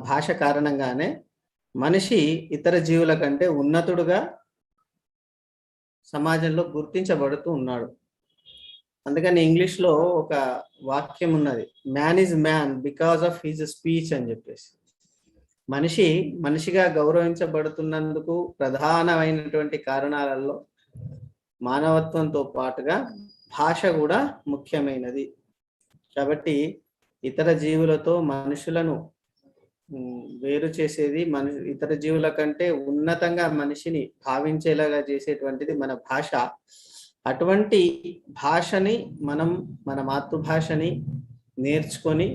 భాష కారణంగానే మనిషి ఇతర జీవుల కంటే ఉన్నతుడుగా సమాజంలో గుర్తించబడుతూ ఉన్నాడు. అందుకని ఇంగ్లీష్లో ఒక వాక్యం ఉన్నది, man is man because of his speech అని చెప్పేసి. మనిషి మనిషిగా గౌరవించబడుతున్నందుకు ప్రధానమైనటువంటి కారణాలలో మానవత్వంతో పాటుగా భాష కూడా ముఖ్యమైనది. కాబట్టి ఇతర జీవులతో మనుషులను వేరు చేసేది, ఇతర జీవుల కంటే ఉన్నతంగా మనిషిని భావించేలాగా చేసేటువంటిది మన భాష. అటువంటి భాషని మనం మన మాతృభాషని నేర్చుకొని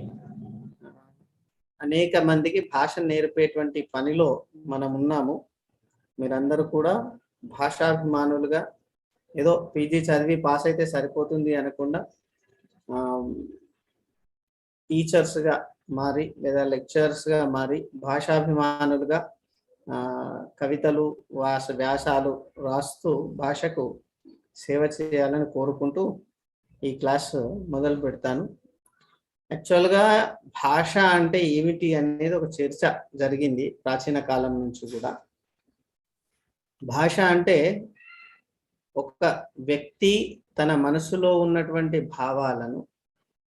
అనేక మందికి భాష నేర్పేటువంటి పనిలో మనం ఉన్నాము. మీరందరూ కూడా భాషాభిమానులుగా ఏదో పీజీ చదివి పాస్ అయితే సరిపోతుంది అనకుండా టీచర్స్గా మారి లేదా లెక్చరర్స్గా మారి భాషాభిమానులుగా కవితలు వ్యాసాలు రాస్తూ భాషకు సేవ చేయాలని కోరుకుంటూ ఈ క్లాస్ మొదలు పెడతాను. యాక్చువల్గా భాష అంటే ఏమిటి అనేది ఒక చర్చ జరిగింది ప్రాచీన కాలం నుంచి కూడా. భాష అంటే ఒక వ్యక్తి తన మనసులో ఉన్నటువంటి భావాలను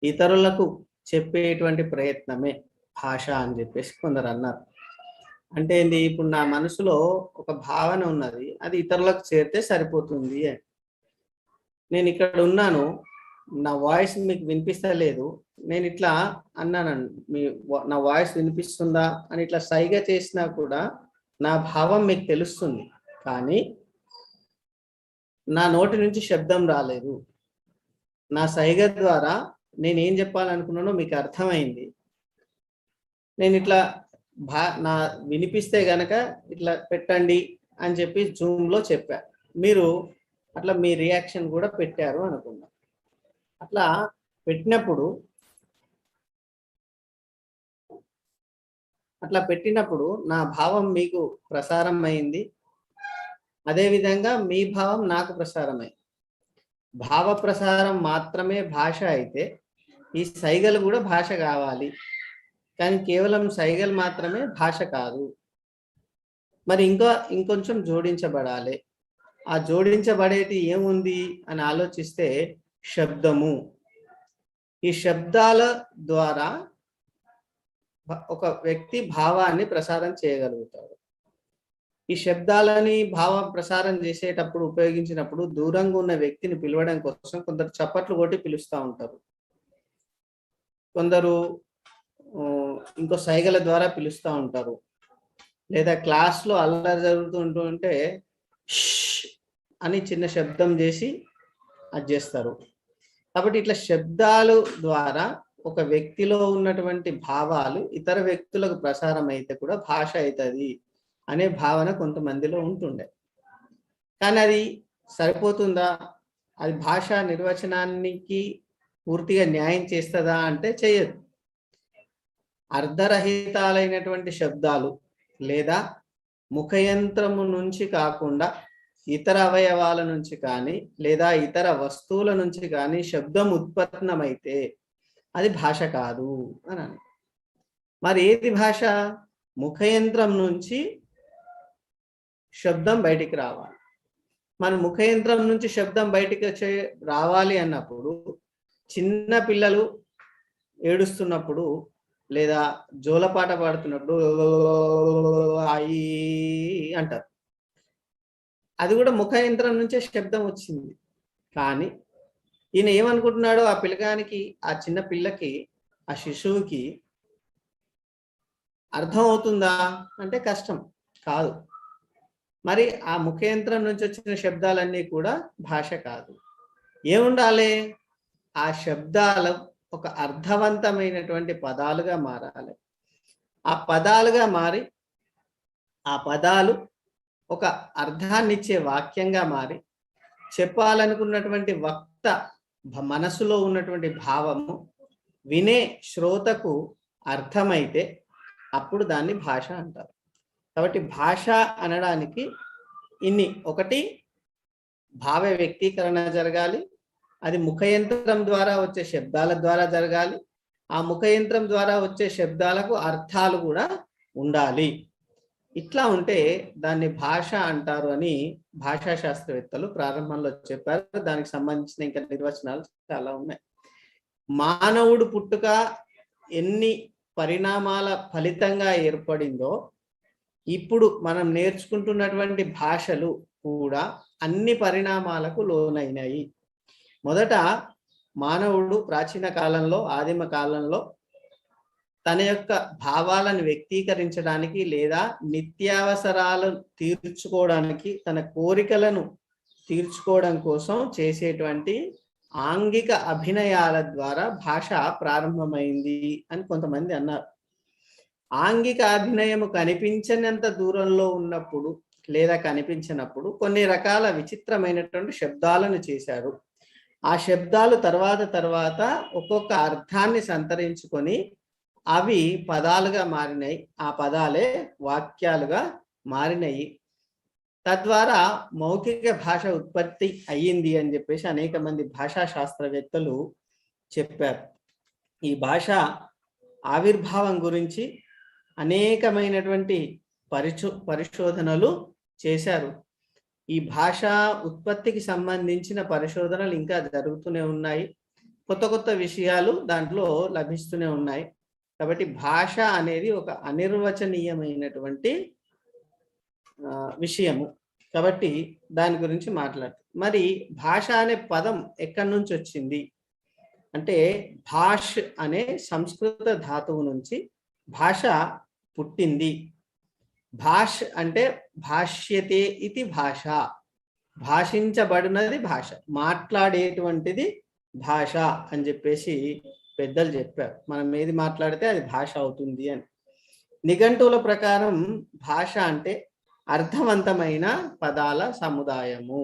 ఇతరులకు చెప్పేటువంటి ప్రయత్నమే భాష అని చెప్పేసి కొందరు అన్నారు. అంటే ఏంటి, ఇప్పుడు నా మనసులో ఒక భావన ఉన్నది, అది ఇతరులకు చేరితే సరిపోతుంది. నేను ఇక్కడ ఉన్నాను, నా వాయిస్ మీకు వినిపిస్తలేదు, నేను ఇట్లా అన్నాను, నా వాయిస్ వినిపిస్తుందా అని ఇట్లా సైగ చేసినా కూడా నా భావం మీకు తెలుస్తుంది, కానీ నా నోటి నుంచి శబ్దం రాలేదు. నా సైగ ద్వారా నేనేం చెప్పాలనుకున్నానో మీకు అర్థమైంది. నేను ఇట్లా నా వినిపిస్తే గనక ఇట్లా పెట్టండి అని చెప్పి జూమ్లో చెప్పా, మీరు అట్లా మీ రియాక్షన్ కూడా పెట్టారు అనుకున్నా. అట్లా పెట్టినప్పుడు నా భావం మీకు ప్రసారం అయింది, అదేవిధంగా మీ భావం నాకు ప్రసారమైంది. భావ ప్రసారం మాత్రమే భాష అయితే ఈ సైగలు కూడా భాష కావాలి, కానీ కేవలం సైగలు మాత్రమే భాష కాదు. మరి ఇంకొంచెం జోడించబడాలి. ఆ జోడించబడేది ఏముంది అని ఆలోచిస్తే శబ్దము. ఈ శబ్దాల ద్వారా ఒక వ్యక్తి భావాన్ని ప్రసారం చేయగలుగుతాడు. ఈ శబ్దాలని భావం ప్రసారం చేసేటప్పుడు ఉపయోగించినప్పుడు దూరంగా ఉన్న వ్యక్తిని పిలవడం కోసం కొందరు చప్పట్లు కొట్టి పిలుస్తూ ఉంటారు, కొందరు ఇంకో సైగల ద్వారా పిలుస్తూ ఉంటారు, లేదా క్లాస్లో అల్లరి జరుగుతుంటే అని చిన్న శబ్దం చేసి అది చేస్తారు. కాబట్టి ఇట్లా శబ్దాలు ద్వారా ఒక వ్యక్తిలో ఉన్నటువంటి భావాలు ఇతర వ్యక్తులకు ప్రసారం అయితే కూడా భాష అవుతుంది అనే భావన కొంతమందిలో ఉంటుండే. కానీ అది సరిపోతుందా? అది భాష నిర్వచనానికి పూర్తిగా న్యాయం చేస్తుందా అంటే చేయదు. అర్ధరహితాలైనటువంటి శబ్దాలు లేదా ముఖయంత్రము నుంచి కాకుండా ఇతర అవయవాల నుంచి కానీ లేదా ఇతర వస్తువుల నుంచి కానీ శబ్దం ఉత్పన్నమైతే అది భాష కాదు అని. మరి ఏది భాష? ముఖయంత్రం నుంచి శబ్దం బయటికి రావాలి. మన ముఖయంత్రం నుంచి శబ్దం బయటికి రావాలి అన్నప్పుడు చిన్న పిల్లలు ఏడుస్తున్నప్పుడు లేదా జోలపాట పాడుతున్నప్పుడు అయి అంటారు, అది కూడా ముఖయంత్రం నుంచే శబ్దం వచ్చింది. కానీ ఈయన ఏమనుకుంటున్నాడు, ఆ పిల్లగానికి, ఆ చిన్న పిల్లకి, ఆ శిశువుకి అర్థం అవుతుందా అంటే కష్టం కాదు. మరి ఆ ముఖయంత్రం నుంచి వచ్చిన శబ్దాలన్నీ కూడా భాష కాదు. ఏముండాలి? ఆ శబ్దాలు ఒక అర్థవంతమైనటువంటి పదాలుగా మారాలి. ఆ పదాలుగా మారి ఆ పదాలు ఒక అర్థాన్నిచ్చే వాక్యంగా మారి చెప్పాలనుకున్నటువంటి వక్త మనసులో ఉన్నటువంటి భావము వినే శ్రోతకు అర్థమైతే అప్పుడు దాన్ని భాష అంటారు. కాబట్టి భాష అనడానికి ఇన్ని: ఒకటి, భావ వ్యక్తీకరణ జరగాలి, అది ముఖయంత్రం ద్వారా వచ్చే శబ్దాల ద్వారా జరగాలి, ఆ ముఖ యంత్రం ద్వారా వచ్చే శబ్దాలకు అర్థాలు కూడా ఉండాలి. ఇట్లా ఉంటే దాన్ని భాష అంటారు అని భాషా శాస్త్రవేత్తలు ప్రారంభంలో చెప్పారు. దానికి సంబంధించిన ఇంకా నిర్వచనాలు చాలా ఉన్నాయి. మానవుడు పుట్టుక ఎన్ని పరిణామాల ఫలితంగా ఏర్పడిందో ఇప్పుడు మనం నేర్చుకుంటున్నటువంటి భాషలు కూడా అన్ని పరిణామాలకు లోనైనాయి. మొదట మానవుడు ప్రాచీన కాలంలో, ఆదిమ కాలంలో తన యొక్క భావాలను వ్యక్తీకరించడానికి లేదా నిత్యావసరాలను తీర్చుకోవడానికి, తన కోరికలను తీర్చుకోవడం కోసం చేసేటువంటి ఆంగిక అభినయాల ద్వారా భాష ప్రారంభమైంది అని కొంతమంది అన్నారు. ఆంగిక అభినయము కనిపించనంత దూరంలో ఉన్నప్పుడు లేదా కనిపించినప్పుడు కొన్ని రకాల విచిత్రమైనటువంటి శబ్దాలను చేశారు. ఆ శబ్దాలు తర్వాత ఒక్కొక్క అర్థాన్ని సంతరించుకొని అవి పదాలుగా మారినాయి. ఆ పదాలే వాక్యాలుగా మారినాయి. తద్వారా మౌఖిక భాష ఉత్పత్తి అయ్యింది అని చెప్పేసి అనేక మంది భాషా శాస్త్రవేత్తలు చెప్పారు. ఈ భాష ఆవిర్భావం గురించి అనేకమైనటువంటి పరిశోధనలు చేశారు. ఈ భాషా ఉత్పత్తికి సంబంధించిన పరిశోధనలు ఇంకా జరుగుతూనే ఉన్నాయి. కొత్త విషయాలు దాంట్లో లభిస్తూనే ఉన్నాయి. కాబట్టి భాష అనేది ఒక అనిర్వచనీయమైనటువంటి విషయము. కాబట్టి దాని గురించి మాట్లాడుతాం. మరి భాష అనే పదం ఎక్కడి నుంచి వచ్చింది అంటే, భాష్ అనే సంస్కృత ధాతువు నుంచి భాష పుట్టింది. భాష్ అంటే భాష్యతే ఇది భాష, భాషించబడినది భాష, మాట్లాడేటువంటిది భాష అని చెప్పేసి పెద్దలు చెప్పారు. మనం ఏది మాట్లాడితే అది భాష అవుతుంది అని. నిఘంటువుల ప్రకారం భాష అంటే అర్థవంతమైన పదాల సముదాయము,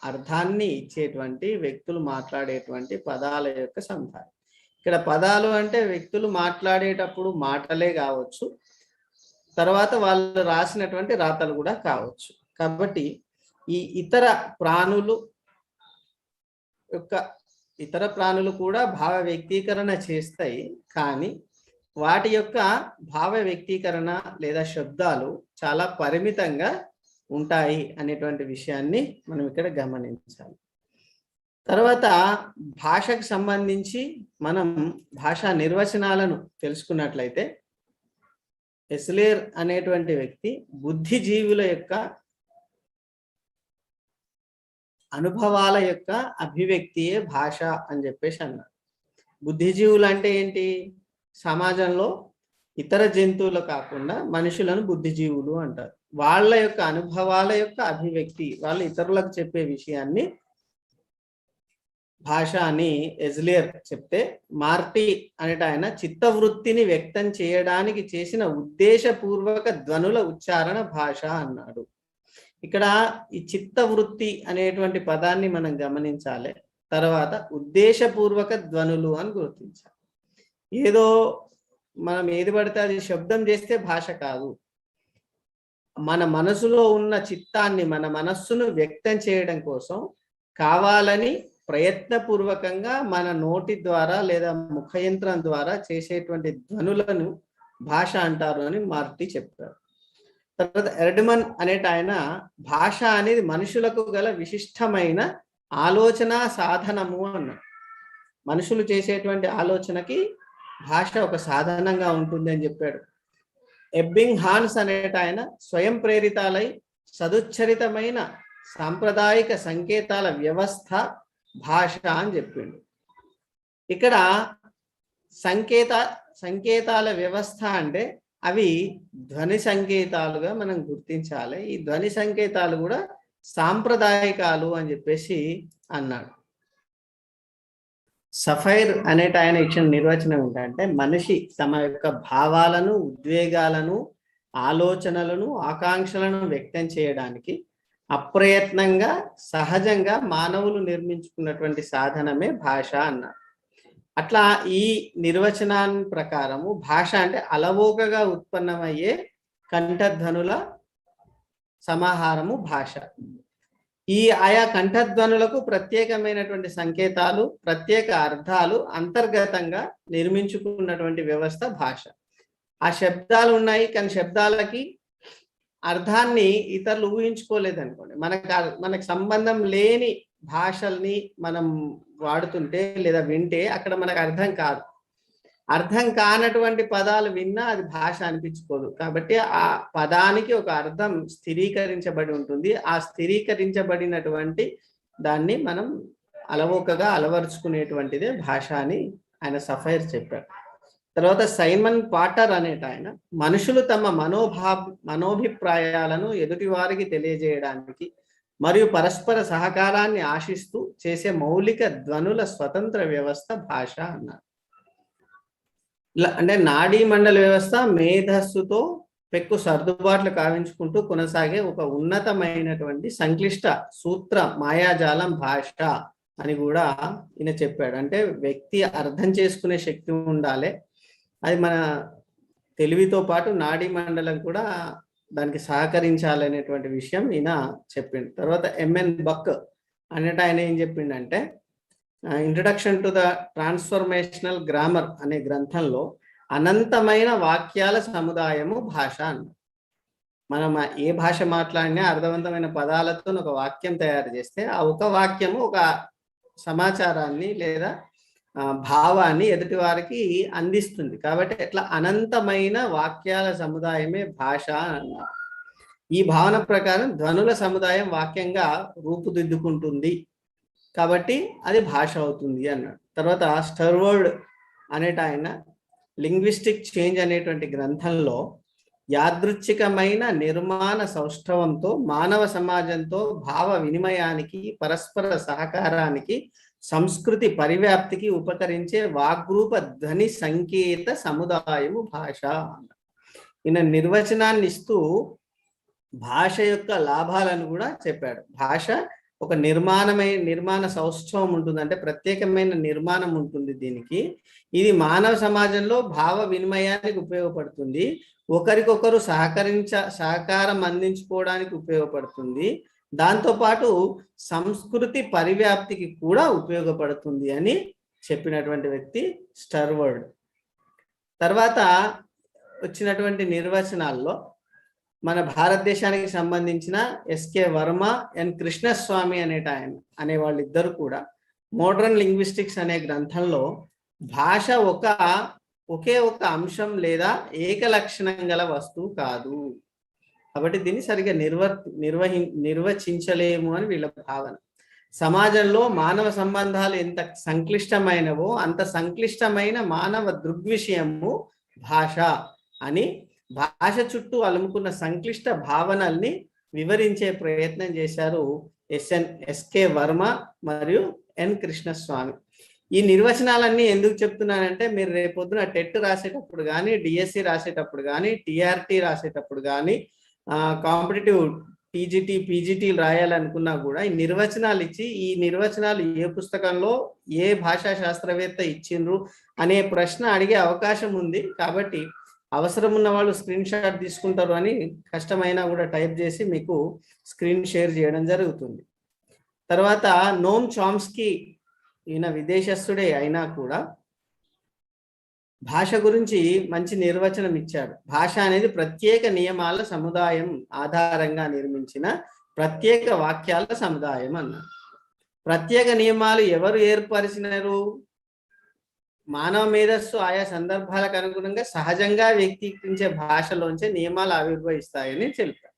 అర్థాన్ని ఇచ్చేటువంటి వ్యక్తులు మాట్లాడేటువంటి పదాల యొక్క సముదాయం. ఇక్కడ పదాలు అంటే వ్యక్తులు మాట్లాడేటప్పుడు మాటలే కావచ్చు, తర్వాత వాళ్ళు రాసినటువంటి రాతలు కూడా కావచ్చు. కాబట్టి ఈ ఇతర ప్రాణులు కూడా భావ వ్యక్తీకరణ చేస్తాయి, కానీ వాటి యొక్క భావ వ్యక్తీకరణ లేదా శబ్దాలు చాలా పరిమితంగా ఉంటాయి అనేటువంటి విషయాన్ని మనం ఇక్కడ గమనించాలి. తర్వాత భాషకు సంబంధించి మనం భాషా నిర్వచనాలను తెలుసుకున్నట్లయితే, ఎస్లేర్ అనేటువంటి వ్యక్తి బుద్ధిజీవుల యొక్క అనుభవాల యొక్క అభివ్యక్తియే భాష అని చెప్పేసి అన్నారు. బుద్ధిజీవులు అంటే ఏంటి? సమాజంలో ఇతర జంతువులు కాకుండా మనుషులను బుద్ధిజీవులు అంటారు. వాళ్ళ యొక్క అనుభవాల యొక్క అభివ్యక్తి, వాళ్ళు ఇతరులకు చెప్పే విషయాన్ని భాష అని ఎజ్లేర్ చెప్తే, మార్టీ అనేట ఆయన చిత్తవృత్తిని వ్యక్తం చేయడానికి చేసిన ఉద్దేశపూర్వక ధ్వనుల ఉచ్చారణ భాష అన్నాడు. ఇక్కడ ఈ చిత్తవృత్తి అనేటువంటి పదాన్ని మనం గమనించాలి. తర్వాత ఉద్దేశపూర్వక ధ్వనులు అని గుర్తించాలి. ఏదో మనం ఏది పడితే అది శబ్దం చేస్తే భాష కాదు. మన మనసులో ఉన్న చిత్తాన్ని, మన మనస్సును వ్యక్తం చేయడం కోసం కావాలని ప్రయత్నపూర్వకంగా మన నోటి ద్వారా లేదా ముఖయంత్రం ద్వారా చేసేటువంటి ధ్వనులను భాష అంటారు అని మార్టీ చెప్పారు. తర్వాత ఎర్డమన్ అనేట ఆయన భాష అనేది మనుషులకు గల విశిష్టమైన ఆలోచన సాధనము అన్నాడు. మనుషులు చేసేటువంటి ఆలోచనకి భాష ఒక సాధనంగా ఉంటుంది అని చెప్పాడు. ఎబ్బింగ్ హాన్స్ అనేట ఆయన స్వయం ప్రేరితాలై సదుచ్చరితమైన సాంప్రదాయిక సంకేతాల వ్యవస్థ భాష అని చెప్పిండు. ఇక్కడ సంకేతాల వ్యవస్థ అంటే అవి ధ్వని సంకేతాలుగా మనం గుర్తించాలి. ఈ ధ్వని సంకేతాలు కూడా సాంప్రదాయికాలు అని చెప్పేసి అన్నాడు. సఫైర్ అనేట ఆయన ఇచ్చిన నిర్వచనం ఏంటంటే, మనిషి తమ యొక్క భావాలను, ఉద్వేగాలను, ఆలోచనలను, ఆకాంక్షలను వ్యక్తం చేయడానికి అప్రయత్నంగా సహజంగా మానవులు నిర్మించుకున్నటువంటి సాధనమే భాష అన్నారు. అట్లా ఈ నిర్వచనాన్ని ప్రకారము భాష అంటే అలవోకగా ఉత్పన్నమయ్యే కంఠధ్వనుల సమాహారము భాష. ఈ ఆయా కంఠధ్వనులకు ప్రత్యేకమైనటువంటి సంకేతాలు, ప్రత్యేక అర్థాలు అంతర్గతంగా నిర్మించుకున్నటువంటి వ్యవస్థ భాష. ఆ శబ్దాలు ఉన్నాయి, కానీ శబ్దాలకి అర్థాన్ని ఇతరులు ఊహించుకోలేదనుకోండి, మనకు సంబంధం లేని భాషల్ని మనం వాడుతుంటే లేదా వింటే అక్కడ మనకు అర్థం కాదు. అర్థం కానటువంటి పదాలు విన్నా అది భాష అనిపించుకోదు. కాబట్టి ఆ పదానికి ఒక అర్థం స్థిరీకరించబడి ఉంటుంది. ఆ స్థిరీకరించబడినటువంటి దాన్ని మనం అలవోకగా అలవరుచుకునేటువంటిదే భాష అని ఆయన సఫైర్ చెప్పారు. తర్వాత సైమన్ పాటర్ అనేట ఆయన మనుషులు తమ మనోభిప్రాయాలను ఎదుటి వారికి తెలియజేయడానికి మరియు పరస్పర సహకారాన్ని ఆశిస్తూ చేసే మౌలిక ధ్వనుల స్వతంత్ర వ్యవస్థ భాష అన్నారు. అంటే నాడీ మండల వ్యవస్థ మేధస్సుతో పెక్కు సర్దుబాట్లు కావించుకుంటూ కొనసాగే ఒక ఉన్నతమైనటువంటి సంక్లిష్ట సూత్ర మాయాజాలం భాష అని కూడా ఈయన చెప్పాడు. అంటే వ్యక్తి అర్థం చేసుకునే శక్తి ఉండాలి, అది మన తెలివితో పాటు నాడీ మండలం కూడా దానికి సహకరించాలనేటువంటి విషయం ఈయన చెప్పిండు. తర్వాత ఎంఎన్ బక్ అనేట ఆయన ఏం చెప్పిండంటే introduction to the transformational grammar అనే గ్రంథంలో అనంతమైన వాక్యాల సముదాయము భాష అన్నారు. మనం ఏ భాష మాట్లాడినా అర్థవంతమైన పదాలతో ఒక వాక్యం తయారు చేస్తే ఆ ఒక వాక్యము ఒక సమాచారాన్ని లేదా భావాన్ని ఎదుటి వారికి అందిస్తుంది. కాబట్టి ఎట్లా అనంతమైన వాక్యాల సముదాయమే భాష అన్నారు. ఈ భావన ప్రకారం ధ్వనుల సముదాయం వాక్యంగా రూపుదిద్దుకుంటుంది కాబట్టి అది భాష అవుతుంది అన్నాడు. తర్వాత స్టర్వర్డ్ అనేట ఆయన లింగ్విస్టిక్ చేంజ్ అనేటువంటి గ్రంథంలో యాదృచ్ఛికమైన నిర్మాణ సౌష్ఠవంతో మానవ సమాజంతో భావ వినిమయానికి పరస్పర సహకారానికి సంస్కృతి పరివ్యాప్తికి ఉపకరించే వాగ్రూప ధ్వని సంకేత సముదాయము భాష. ఈయన నిర్వచనాన్ని ఇస్తూ భాష యొక్క లాభాలను కూడా చెప్పాడు. భాష ఒక నిర్మాణ సౌష్ఠవం ఉంటుంది, అంటే ప్రత్యేకమైన నిర్మాణం ఉంటుంది దీనికి. ఇది మానవ సమాజంలో భావ వినిమయానికి ఉపయోగపడుతుంది, ఒకరికొకరు సహకారం అందించుకోవడానికి ఉపయోగపడుతుంది, దాంతోపాటు సంస్కృతి పరివ్యాప్తికి కూడా ఉపయోగపడుతుంది అని చెప్పినటువంటి వ్యక్తి స్టర్వర్డ్. తర్వాత వచ్చినటువంటి నిర్వచనాల్లో మన భారతదేశానికి సంబంధించిన ఎస్కే వర్మ, ఎన్ కృష్ణస్వామి అనే వాళ్ళిద్దరు కూడా మోడర్న్ లింగ్విస్టిక్స్ అనే గ్రంథంలో భాష ఒకే ఒక అంశం లేదా ఏకలక్షణం గల వస్తువు కాదు, కాబట్టి దీన్ని సరిగా నిర్వచించలేము అని వీళ్ళ భావన. సమాజంలో మానవ సంబంధాలు ఎంత సంక్లిష్టమైనవో అంత సంక్లిష్టమైన మానవ దృగ్విషయము భాష అని భాష చుట్టూ అలుముకున్న సంక్లిష్ట భావనల్ని వివరించే ప్రయత్నం చేశారు ఎస్కే వర్మ మరియు ఎన్ కృష్ణస్వామి. ఈ నిర్వచనాలన్నీ ఎందుకు చెప్తున్నానంటే మీరు రేపొద్దున టెట్ రాసేటప్పుడు కానీ, డిఎస్సి రాసేటప్పుడు కానీ, టిఆర్టీ రాసేటప్పుడు కానీ, కాంపిటేటివ్ టీజీటీ పీజీటీలు రాయాలనుకున్నా కూడా ఈ నిర్వచనాలు ఇచ్చి ఈ నిర్వచనాలు ఏ పుస్తకంలో ఏ భాషా శాస్త్రవేత్త ఇచ్చిండ్రు అనే ప్రశ్న అడిగే అవకాశం ఉంది. కాబట్టి అవసరం ఉన్న వాళ్ళు స్క్రీన్ షాట్ తీసుకుంటారు అని కష్టమైనా కూడా టైప్ చేసి మీకు స్క్రీన్ షేర్ చేయడం జరుగుతుంది. తర్వాత నోమ్ చామ్స్కీ, ఈయన విదేశస్థుడే అయినా కూడా భాష గురించి మంచి నిర్వచనం ఇచ్చాడు. భాష అనేది ప్రత్యేక నియమాల సముదాయం ఆధారంగా నిర్మించిన ప్రత్యేక వాక్యాల సముదాయం అన్నారు. ప్రత్యేక నియమాలు ఎవరు ఏర్పరిచినారు? మానవ మేధస్సు ఆయా సందర్భాలకు అనుగుణంగా సహజంగా వ్యక్తీకరించే భాషలోంచే నియమాలు ఆవిర్భవిస్తాయని తెలిపారు.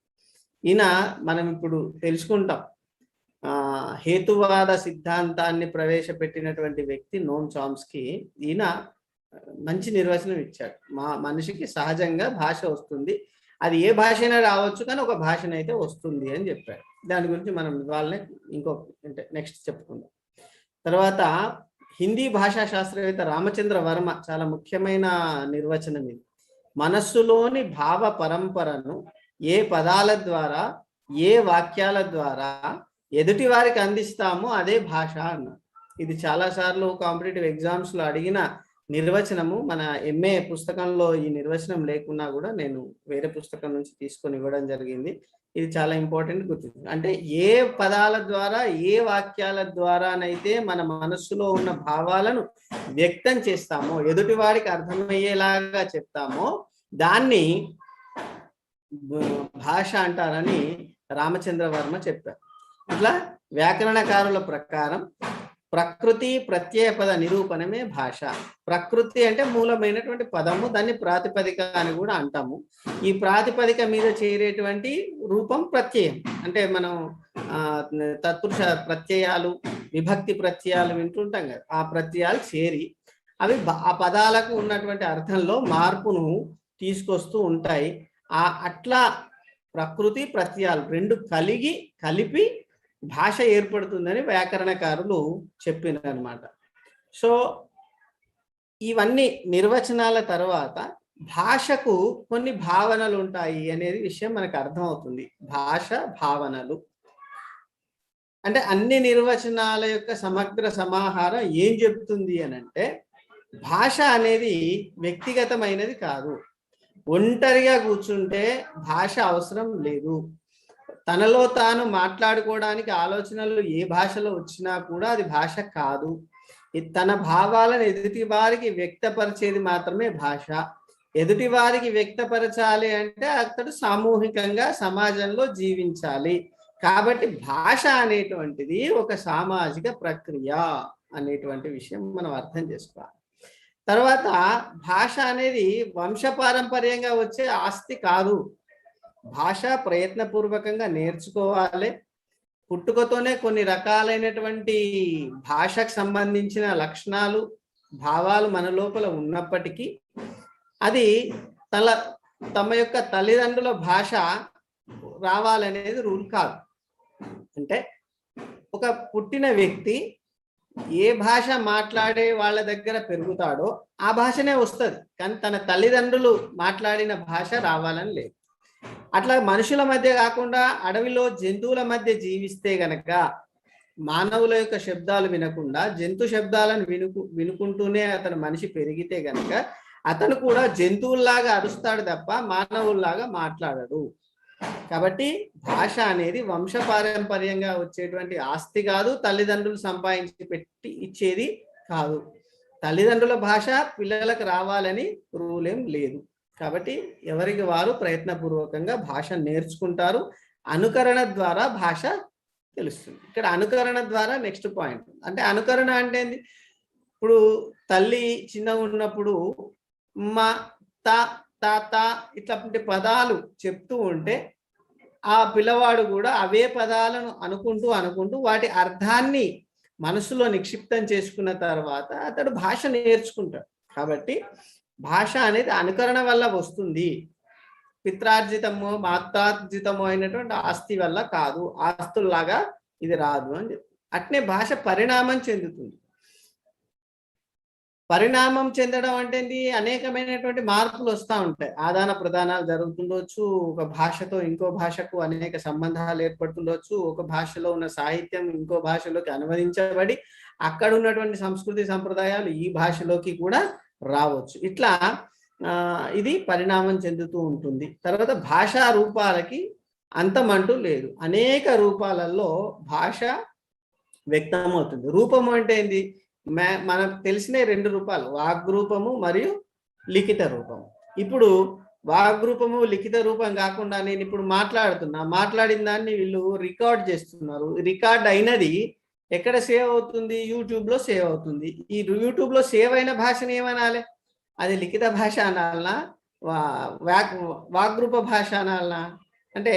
ఈయన మనం ఇప్పుడు తెలుసుకుంటాం హేతువాద సిద్ధాంతాన్ని ప్రవేశపెట్టినటువంటి వ్యక్తి నోమ్ చామ్స్కీ. ఈయన మంచి నిర్వచనం ఇచ్చాడు. మనిషికి సహజంగా భాష వస్తుంది, అది ఏ భాష అయినా రావచ్చు, కానీ ఒక భాషనైతే వస్తుంది అని చెప్పాడు. దాని గురించి మనం వాళ్ళని నెక్స్ట్ చెప్పుకుందాం. తర్వాత హిందీ భాషా శాస్త్రవేత్త రామచంద్ర వర్మ చాలా ముఖ్యమైన నిర్వచనం ఇది. మనస్సులోని భావ పరంపరను ఏ పదాల ద్వారా ఏ వాక్యాల ద్వారా ఎదుటి వారికి అందిస్తామో అదే భాష అన్నారు. ఇది చాలాసార్లు కాంపిటేటివ్ ఎగ్జామ్స్లో అడిగిన నిర్వచనము మన ఎంఏ పుస్తకంలో ఈ నిర్వచనం లేకున్నా కూడా నేను వేరే పుస్తకం నుంచి తీసుకొని ఇవ్వడం జరిగింది. ఇది చాలా ఇంపార్టెంట్ గుర్తు. అంటే ఏ పదాల ద్వారా, ఏ వాక్యాల ద్వారానైతే మన మనస్సులో ఉన్న భావాలను వ్యక్తం చేస్తామో, ఎదుటి వారికి అర్థమయ్యేలాగా చెప్తామో దాన్ని భాష అంటారని రామచంద్ర వర్మ చెప్పారు. ఇట్లా వ్యాకరణకారుల ప్రకారం ప్రకృతి ప్రత్యయ పద నిరూపణమే భాష. ప్రకృతి అంటే మూలమైనటువంటి పదము, దాన్ని ప్రాతిపదిక అని కూడా అంటాము. ఈ ప్రాతిపదిక మీద చేరేటువంటి రూపం ప్రత్యయం. అంటే మనం తత్పురుష ప్రత్యయాలు, విభక్తి ప్రత్యయాలు వింటుంటాం కదా, ఆ ప్రత్యయాలు చేరి అవి ఆ పదాలకు ఉన్నటువంటి అర్థంలో మార్పును తీసుకొస్తూ ఉంటాయి. అట్లా ప్రకృతి ప్రత్యయాలు రెండు కలిపి భాష ఏర్పడుతుందని వ్యాకరణకారులు చెప్పినారన్నమాట. సో ఇవన్నీ నిర్వచనాల తర్వాత భాషకు కొన్ని భావనలు ఉంటాయి అనేది విషయం మనకు అర్థమవుతుంది. భాష భావనలు అంటే అన్ని నిర్వచనాల యొక్క సమగ్ర సమాహారం ఏం చెప్తుంది అని అంటే, భాష అనేది వ్యక్తిగతమైనది కాదు. ఒంటరిగా కూర్చుంటే భాష అవసరం లేదు. తనలో తాను మాట్లాడుకోవడానికి ఆలోచనలు ఏ భాషలో వచ్చినా కూడా అది భాష కాదు. తన భావాలను ఎదుటి వారికి వ్యక్తపరిచేది మాత్రమే భాష. ఎదుటి వారికి వ్యక్తపరచాలి అంటే అతడు సామూహికంగా సమాజంలో జీవించాలి. కాబట్టి భాష అనేటువంటిది ఒక సామాజిక ప్రక్రియ అనేటువంటి విషయం మనం అర్థం చేసుకోవాలి. తర్వాత భాష అనేది వంశపారంపర్యంగా వచ్చే ఆస్తి కాదు. భాష ప్రయత్నపూర్వకంగా నేర్చుకోవాలి. పుట్టుకతోనే కొన్ని రకాలైనటువంటి భాషకు సంబంధించిన లక్షణాలు, భావాలు మన లోపల ఉన్నప్పటికీ అది తమ యొక్క తల్లిదండ్రుల భాష రావాలనేది రూల్ కాదు. అంటే ఒక పుట్టిన వ్యక్తి ఏ భాష మాట్లాడే వాళ్ళ దగ్గర పెరుగుతాడో ఆ భాషనే వస్తుంది, కానీ తన తల్లిదండ్రులు మాట్లాడిన భాష రావాలని లేదు. అట్లా మనుషుల మధ్య కాకుండా అడవిలో జంతువుల మధ్య జీవిస్తే గనక మానవుల యొక్క శబ్దాలు వినకుండా జంతు శబ్దాలను వినుకుంటూనే అతను మనిషి పెరిగితే గనక అతను కూడా జంతువుల్లాగా అరుస్తాడు తప్ప మానవుల్లాగా మాట్లాడడు. కాబట్టి భాష అనేది వంశపారంపర్యంగా వచ్చేటువంటి ఆస్తి కాదు, తల్లిదండ్రులు సంపాదించి పెట్టి ఇచ్చేది కాదు. తల్లిదండ్రుల భాష పిల్లలకు రావాలని రూల్ ఏం లేదు. కాబట్టి ఎవరికి వారు ప్రయత్నపూర్వకంగా భాష నేర్చుకుంటారు. అనుకరణ ద్వారా భాష తెలుస్తుంది. ఇక్కడ అనుకరణ ద్వారా నెక్స్ట్ పాయింట్ అంటే అనుకరణ అంటే ఏంది? ఇప్పుడు తల్లి చిన్నగా ఉన్నప్పుడు మా తాత ఇట్లాంటి పదాలు చెప్తూ ఉంటే ఆ పిల్లవాడు కూడా అవే పదాలను అనుకుంటూ వాటి అర్థాన్ని మనసులో నిక్షిప్తం చేసుకున్న తర్వాత అతడు భాష నేర్చుకుంటాడు. కాబట్టి భాష అనేది అనుకరణ వల్ల వస్తుంది. పిత్రార్జితమో మాత్రార్జితమో అయినటువంటి ఆస్తి వల్ల కాదు, ఆస్తుల్లాగా ఇది రాదు అని చెప్తుంది. అట్నే భాష పరిణామం చెందుతుంది. పరిణామం చెందడం అంటే అనేకమైనటువంటి మార్పులు వస్తూ ఉంటాయి. ఆదాన ప్రదానాలు జరుగుతుండొచ్చు. ఒక భాషతో ఇంకో భాషకు అనేక సంబంధాలు ఏర్పడుతుండొచ్చు. ఒక భాషలో ఉన్న సాహిత్యం ఇంకో భాషలోకి అనువదించబడి అక్కడ ఉన్నటువంటి సంస్కృతి సంప్రదాయాలు ఈ భాషలోకి కూడా రావచ్చు. ఇట్లా ఇది పరిణామం చెందుతూ ఉంటుంది. తర్వాత భాషా రూపాలకి అంతమంటూ లేదు. అనేక రూపాలలో భాష వ్యక్తమవుతుంది. రూపము అంటే ఏంది? మనకు తెలిసిన రెండు రూపాలు, వాగ్రూపము మరియు లిఖిత రూపము. ఇప్పుడు వాగ్రూపము లిఖిత రూపం కాకుండా నేను ఇప్పుడు మాట్లాడిన దాన్ని వీళ్ళు రికార్డ్ చేస్తున్నారు. రికార్డ్ అయినది ఎక్కడ సేవ్ అవుతుంది? యూట్యూబ్లో సేవ్ అవుతుంది. ఈ యూట్యూబ్లో సేవ్ అయిన భాషను ఏమనాలి? అది లిఖిత భాష అనాలనా, వాగ్రూప భాష అనాలనా? అంటే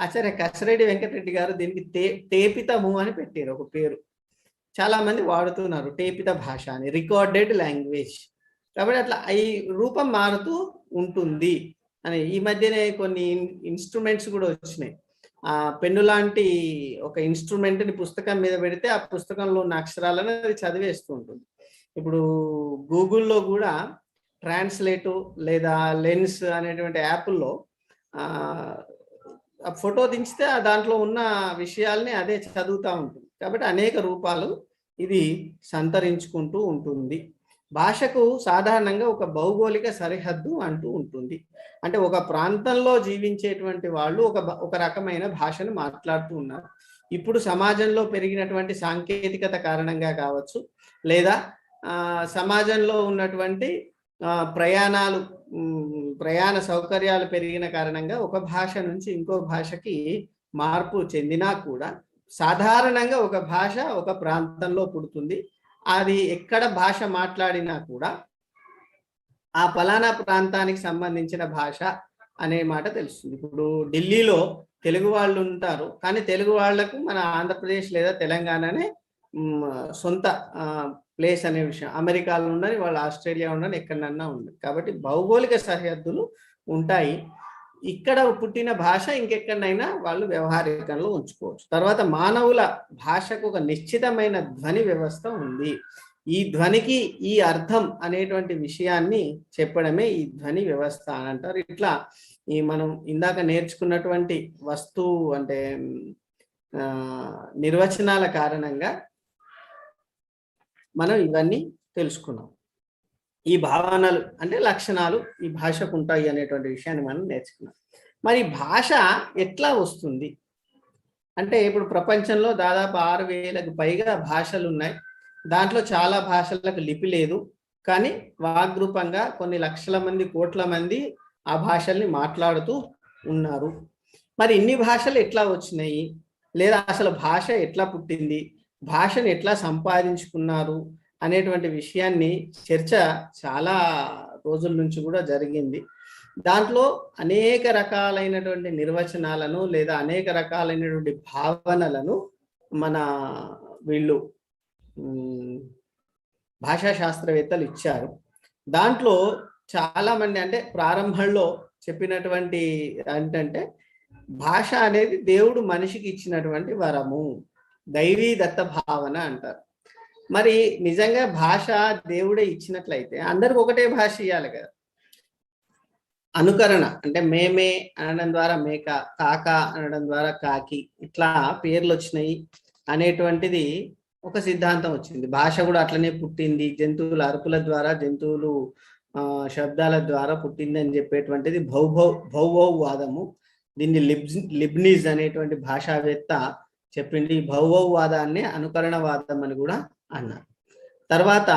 ఆచార్య కసిరెడ్డి వెంకటరెడ్డి గారు దీనికి టేపితము అని పెట్టారు ఒక పేరు. చాలా మంది వాడుతున్నారు టేపిత భాష అని, రికార్డెడ్ లాంగ్వేజ్. కాబట్టి అట్లా ఈ రూపం మారుతూ ఉంటుంది అని. ఈ మధ్యనే కొన్ని ఇన్స్ట్రుమెంట్స్ కూడా వచ్చినాయి. పెన్ను లాంటి ఒక ఇన్స్ట్రుమెంట్ని పుస్తకం మీద పెడితే ఆ పుస్తకంలో ఉన్న అక్షరాలను అది చదివేస్తూ ఉంటుంది. ఇప్పుడు గూగుల్లో కూడా ట్రాన్స్లేటు లేదా లెన్స్ అనేటువంటి యాప్ల్లో ఫోటో దించితే దాంట్లో ఉన్న విషయాల్ని అదే చదువుతూ ఉంటుంది. కాబట్టి అనేక రూపాలు ఇది సంతరించుకుంటూ ఉంటుంది. భాషకు సాధారణంగా ఒక భౌగోళిక సరిహద్దు అంటూ ఉంటుంది. అంటే ఒక ప్రాంతంలో జీవించేటువంటి వాళ్ళు ఒక రకమైన భాషను మాట్లాడుతూ ఉన్నారు. ఇప్పుడు సమాజంలో పెరిగినటువంటి సాంకేతికత కారణంగా కావచ్చు, లేదా సమాజంలో ఉన్నటువంటి ప్రయాణాలు ప్రయాణ సౌకర్యాలు పెరిగిన కారణంగా ఒక భాష నుంచి ఇంకో భాషకి మార్పు చెందినా కూడా సాధారణంగా ఒక భాష ఒక ప్రాంతంలో పుడుతుంది. అది ఎక్కడ భాష మాట్లాడినా కూడా ఆ ఫలానా ప్రాంతానికి సంబంధించిన భాష అనే మాట తెలుస్తుంది. ఇప్పుడు ఢిల్లీలో తెలుగు వాళ్ళు ఉంటారు, కానీ తెలుగు వాళ్లకు మన ఆంధ్రప్రదేశ్ లేదా తెలంగాణనే సొంత ప్లేస్ అనే విషయం. అమెరికాలో ఉండని, వాళ్ళు ఆస్ట్రేలియా ఉండని, ఎక్కడన్నా ఉండదు. కాబట్టి భౌగోళిక సరిహద్దులు ఉంటాయి. ఇక్కడ పుట్టిన భాష ఇంకెక్కడైనా వాళ్ళు వ్యవహారికంలో ఉంచుకోవచ్చు. తర్వాత మానవుల భాషకు ఒక నిశ్చితమైన ధ్వని వ్యవస్థ ఉంది. ఈ ధ్వనికి ఈ అర్థం అనేటువంటి విషయాన్ని చెప్పడమే ఈ ధ్వని వ్యవస్థ అని అంటారు. ఇట్లా ఈ మనం ఇందాక నేర్చుకున్నటువంటి వస్తువు అంటే నిర్వచనాల కారణంగా మనం ఇవన్నీ తెలుసుకున్నాం. ఈ భావనలు అంటే లక్షణాలు ఈ భాషకు ఉంటాయి అనేటువంటి విషయాన్ని మనం నేర్చుకున్నాం. మరి భాష ఎట్లా వస్తుంది అంటే, ఇప్పుడు ప్రపంచంలో దాదాపు 6,000కు పైగా భాషలు ఉన్నాయి. దాంట్లో చాలా భాషలకు లిపి లేదు, కానీ వాగ్రూపంగా కొన్ని లక్షల మంది, కోట్ల మంది ఆ భాషల్ని మాట్లాడుతూ ఉన్నారు. మరి ఇన్ని భాషలు ఎట్లా వచ్చినాయి, లేదా అసలు భాష ఎట్లా పుట్టింది, భాషను ఎట్లా సంపాదించుకున్నారు అనేటువంటి విషయాన్ని చర్చ చాలా రోజుల నుంచి కూడా జరిగింది. దాంట్లో అనేక రకాలైనటువంటి నిర్వచనాలను లేదా అనేక రకాలైనటువంటి భావనలను మన వీళ్ళు భాషా శాస్త్రవేత్తలు ఇచ్చారు. దాంట్లో చాలా మంది అంటే ప్రారంభంలో చెప్పినటువంటి ఏంటంటే, భాష అనేది దేవుడు మనిషికి ఇచ్చినటువంటి వరము, దైవీ దత్త భావన అంటారు. మరి నిజంగా భాష దేవుడే ఇచ్చినట్లయితే అందరికి ఒకటే భాష ఇవ్వాలి కదా. అనుకరణ అంటే మేమే అనడం ద్వారా మేక, కాక అనడం ద్వారా కాకి, ఇట్లా పేర్లు వచ్చినాయి అనేటువంటిది ఒక సిద్ధాంతం వచ్చింది. భాష కూడా అట్లనే పుట్టింది, జంతువుల అరుపుల ద్వారా, జంతువులు శబ్దాల ద్వారా పుట్టింది అని చెప్పేటువంటిది భౌభౌవాదము. దీన్ని లిబ్నీజ్ అనేటువంటి భాషావేత్త చెప్పింది. ఈ భౌభౌవాదాన్ని అనుకరణవాదం అని కూడా అన్నారు. తర్వాత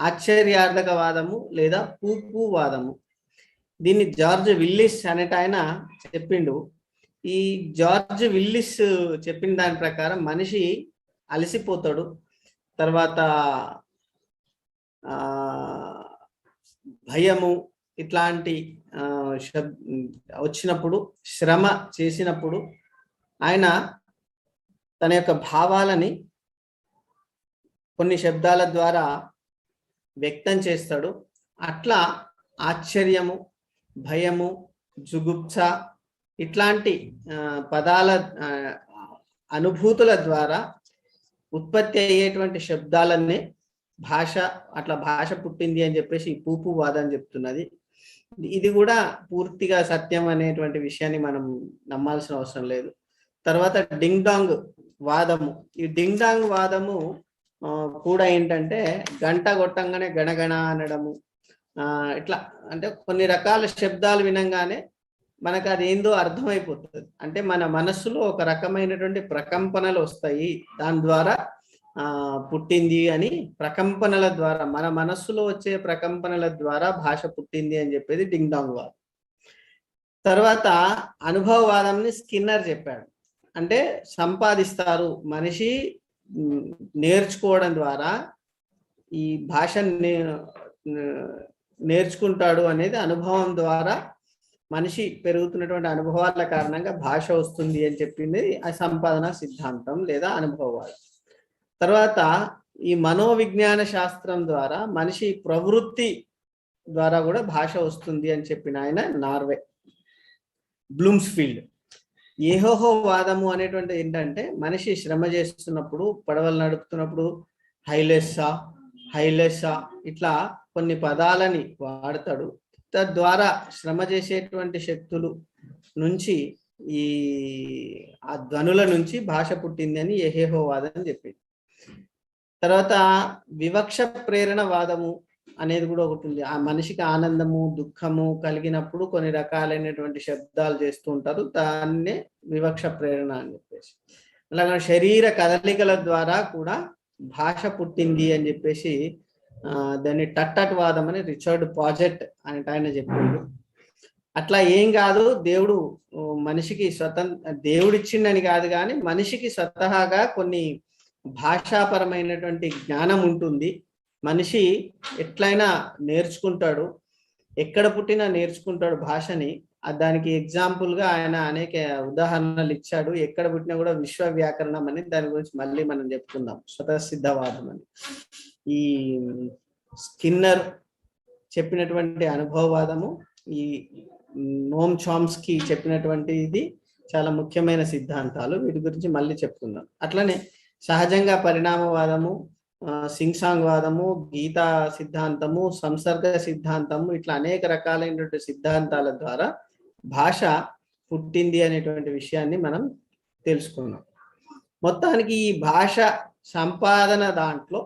ఆశ్చర్యార్థకవాదము లేదా పూపువాదము, దీన్ని జార్జ్ విల్లిస్ అనేట ఆయన చెప్పిండు. ఈ జార్జ్ విల్లిస్ చెప్పిన దాని ప్రకారం మనిషి అలసిపోతాడు, తర్వాత భయము ఇట్లాంటి వచ్చినప్పుడు, శ్రమ చేసినప్పుడు ఆయన తన యొక్క భావాలని కొన్ని శబ్దాల ద్వారా వ్యక్తం చేస్తాడు. అట్లా ఆశ్చర్యము, భయము, జుగుప్స ఇట్లాంటి పదాల అనుభూతుల ద్వారా ఉత్పత్తి అయ్యేటువంటి శబ్దాలనే భాష, అట్లా భాష పుట్టింది అని చెప్పేసి ఈ పూపువాదం చెప్తున్నది. ఇది కూడా పూర్తిగా సత్యం అనేటువంటి విషయాన్ని మనం నమ్మాల్సిన అవసరం లేదు. తర్వాత డింగ్ డాంగ్ వాదము, ఈ డింగ్ డాంగ్ వాదము కూడా ఏంటంటే గంట కొట్టంగానే గణగణ అనడము, ఇట్లా అంటే కొన్ని రకాల శబ్దాలు వినంగానే మనకు అది ఏందో అర్థమైపోతుంది. అంటే మన మనస్సులో ఒక రకమైనటువంటి ప్రకంపనలు వస్తాయి, దాని ద్వారా పుట్టింది అని, ప్రకంపనల ద్వారా మన మనస్సులో వచ్చే ప్రకంపనల ద్వారా భాష పుట్టింది అని చెప్పేది డింగ్ డాంగ్ వాదం. తర్వాత అనుభవవాదంని స్కిన్నర్ చెప్పాడు. అంటే సంపాదిస్తారు, మనిషి నేర్చుకోవడం ద్వారా ఈ భాషని నేర్చుకుంటాడు అనేది అనుభవం ద్వారా, మనిషి పెరుగుతున్నటువంటి అనుభవాల కారణంగా భాష వస్తుంది అని చెప్పింది ఆ సంపాదన సిద్ధాంతం లేదా అనుభవవాదం. తర్వాత ఈ మనోవిజ్ఞాన శాస్త్రం ద్వారా మనిషి ప్రవృత్తి ద్వారా కూడా భాష వస్తుంది అని చెప్పిన ఆయన నార్వే బ్లూమ్స్ఫీల్డ్. ఏహోహో వాదము అనేటువంటి ఏంటంటే, మనిషి శ్రమ చేస్తున్నప్పుడు, పడవలు నడుపుతున్నప్పుడు హైలెస్సా ఇట్లా కొన్ని పదాలని వాడతాడు. తద్వారా శ్రమ చేసేటువంటి శక్తులు నుంచి ఆ ధ్వనుల నుంచి భాష పుట్టింది అని ఏహేహో వాదం చెప్పింది. తర్వాత వివక్ష ప్రేరణ వాదము, అనేది కూడా ఒకటి ఉంది. ఆ మనిషికి ఆనందము దుఃఖము కలిగినప్పుడు కొన్ని రకాలైనటువంటి శబ్దాలు చేస్తూ ఉంటారు, దాన్నే వివక్ష ప్రేరణ అని చెప్పేసి. అలాగే శరీర కదలికల ద్వారా కూడా భాష పుట్టింది అని చెప్పేసి దాన్ని టట్టట్వాదం అని రిచర్డ్ పాజెట్ అని ఆయన చెప్పిండు. అట్లా ఏం కాదు, దేవుడు మనిషికి దేవుడిచ్చిండని కాదు, కానీ మనిషికి స్వతహాగా కొన్ని భాషాపరమైనటువంటి జ్ఞానం ఉంటుంది. మనిషి ఎట్లయినా నేర్చుకుంటాడు, ఎక్కడ పుట్టినా నేర్చుకుంటాడు భాషని. దానికి ఎగ్జాంపుల్గా ఆయన అనేక ఉదాహరణలు ఇచ్చాడు. ఎక్కడ పుట్టినా కూడా విశ్వ వ్యాకరణం అని, దాని గురించి మళ్ళీ మనం చెప్పుకుందాం. స్వతసిద్ధవాదం అని ఈ స్కిన్నర్ చెప్పినటువంటి అనుభవవాదము, ఈ నోమ్ చామ్స్కీ చెప్పినటువంటి ఇది చాలా ముఖ్యమైన సిద్ధాంతాలు. వీటి గురించి మళ్ళీ చెప్పుకుందాం. అట్లనే సహజంగా పరిణామవాదము, సింగ్సాంగ్ వాదము, గీతా సిద్ధాంతము, సంసర్గ సిద్ధాంతము, ఇట్లా అనేక రకాలైనటువంటి సిద్ధాంతాల ద్వారా భాష పుట్టింది అనేటువంటి విషయాన్ని మనం తెలుసుకున్నాం. మొత్తానికి ఈ భాష సంపాదన దాంట్లో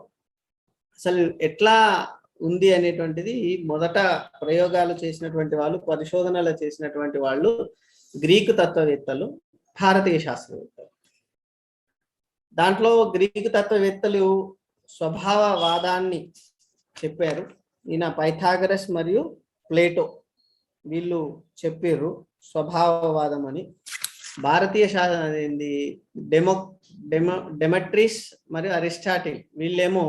అసలు ఎట్లా ఉంది అనేటువంటిది మొదట ప్రయోగాలు చేసినటువంటి వాళ్ళు, పరిశోధనలు చేసినటువంటి వాళ్ళు గ్రీకు తత్వవేత్తలు, భారతీయ శాస్త్రవేత్తలు. దాంట్లో గ్రీకు తత్వవేత్తలు స్వభావవాదాన్ని చెప్పారు. ఈయన పైథాగరస్ మరియు ప్లేటో వీళ్ళు చెప్పారు స్వభావవాదం అని. భారతీయ డెమెట్రిస్ మరియు అరిస్టాటిల్ వీళ్ళేమో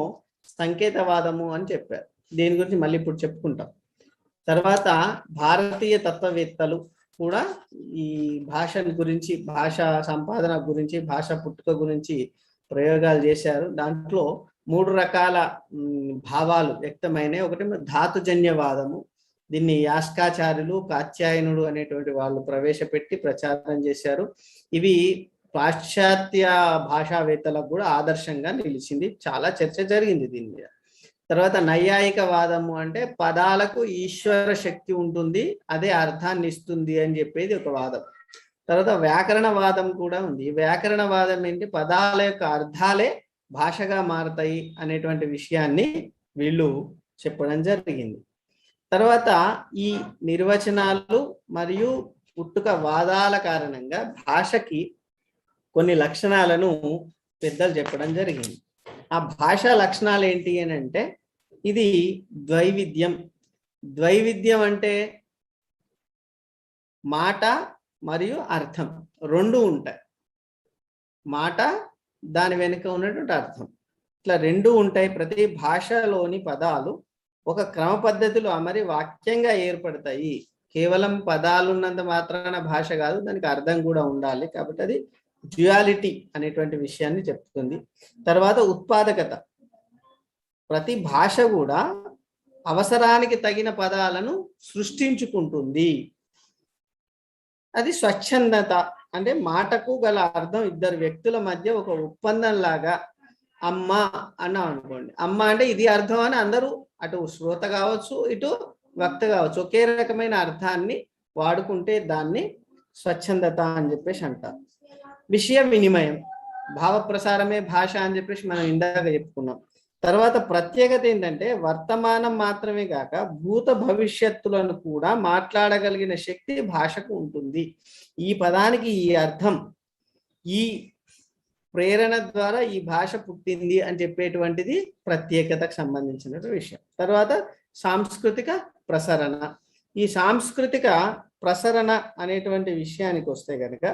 సంకేతవాదము అని చెప్పారు. దీని గురించి మళ్ళీ ఇప్పుడు చెప్పుకుంటాం. తర్వాత భారతీయ తత్వవేత్తలు కూడా ఈ భాష గురించి, భాష సంపాదన గురించి, భాష పుట్టుక గురించి ప్రయోగాలు చేశారు. దాంట్లో 3 రకాల భావాలు వ్యక్తమైనవి. ఒకటి ధాతుజన్యవాదము, దీన్ని యాస్కాచార్యులు, కాత్యాయనుడు అనేటువంటి వాళ్ళు ప్రవేశపెట్టి ప్రచారం చేశారు. ఇవి పాశ్చాత్య భాషావేత్తలకు కూడా ఆదర్శంగా నిలిచింది. చాలా చర్చ జరిగింది దీని మీద. తర్వాత నైయాయిక వాదము అంటే పదాలకు ఈశ్వర శక్తి ఉంటుంది, అదే అర్థాన్ని ఇస్తుంది అని చెప్పేది ఒక వాదం. తర్వాత వ్యాకరణవాదం కూడా ఉంది. వ్యాకరణవాదం ఏంటి, పదాల యొక్క అర్థాలే భాషగా మారతాయి అనేటువంటి విషయాన్ని వీళ్ళు చెప్పడం జరిగింది. తర్వాత ఈ నిర్వచనాలు మరియు పుట్టుక వాదాల కారణంగా భాషకి కొన్ని లక్షణాలను పెద్దలు చెప్పడం జరిగింది. ఆ భాషా లక్షణాలు ఏంటి అని అంటే, ఇది ద్వైవిధ్యం. ద్వైవిధ్యం అంటే మాట మరియు అర్థం 2 ఉంటాయి. మాట, దాని వెనుక ఉన్నటువంటి అర్థం, ఇట్లా 2 ఉంటాయి. ప్రతి భాషలోని పదాలు ఒక క్రమ పద్ధతిలో అమరి వాక్యంగా ఏర్పడతాయి. కేవలం పదాలు ఉన్నంత మాత్రాన భాష కాదు, దానికి అర్థం కూడా ఉండాలి. కాబట్టి అది డ్యుయాలిటీ అనేటువంటి విషయాన్ని చెప్తుంది. తర్వాత ఉత్పాదకత, ప్రతి భాష కూడా అవసరానికి తగిన పదాలను సృష్టించుకుంటుంది. అది స్వచ్ఛందత, అంటే మాటకు గల అర్థం 2 వ్యక్తుల మధ్య ఒక ఒప్పందం లాగా. అమ్మ అన్నాం అనుకోండి, అమ్మ అంటే ఇది అర్థం అని అందరూ, అటు శ్రోత కావచ్చు, ఇటు వక్త కావచ్చు, ఒకే రకమైన అర్థాన్ని వాడుకుంటే దాన్ని స్వచ్ఛందత అని చెప్పేసి అంటారు. విషయ వినిమయం, భావ ప్రసారమే భాష అని చెప్పేసి మనం ఇందాక చెప్పుకున్నాం. తర్వాత ప్రత్యేకత ఏంటంటే వర్తమానం మాత్రమే కాక భూత భవిష్యత్తులను కూడా మాట్లాడగలిగిన శక్తి భాషకు ఉంటుంది. ఈ పదానికి ఈ అర్థం, ఈ ప్రేరణ ద్వారా ఈ భాష పుట్టింది అని చెప్పేటువంటిది ప్రత్యేకతకు సంబంధించిన విషయం. తర్వాత సాంస్కృతిక ప్రసరణ. ఈ సాంస్కృతిక ప్రసరణ అనేటువంటి విషయానికి వస్తే కనుక,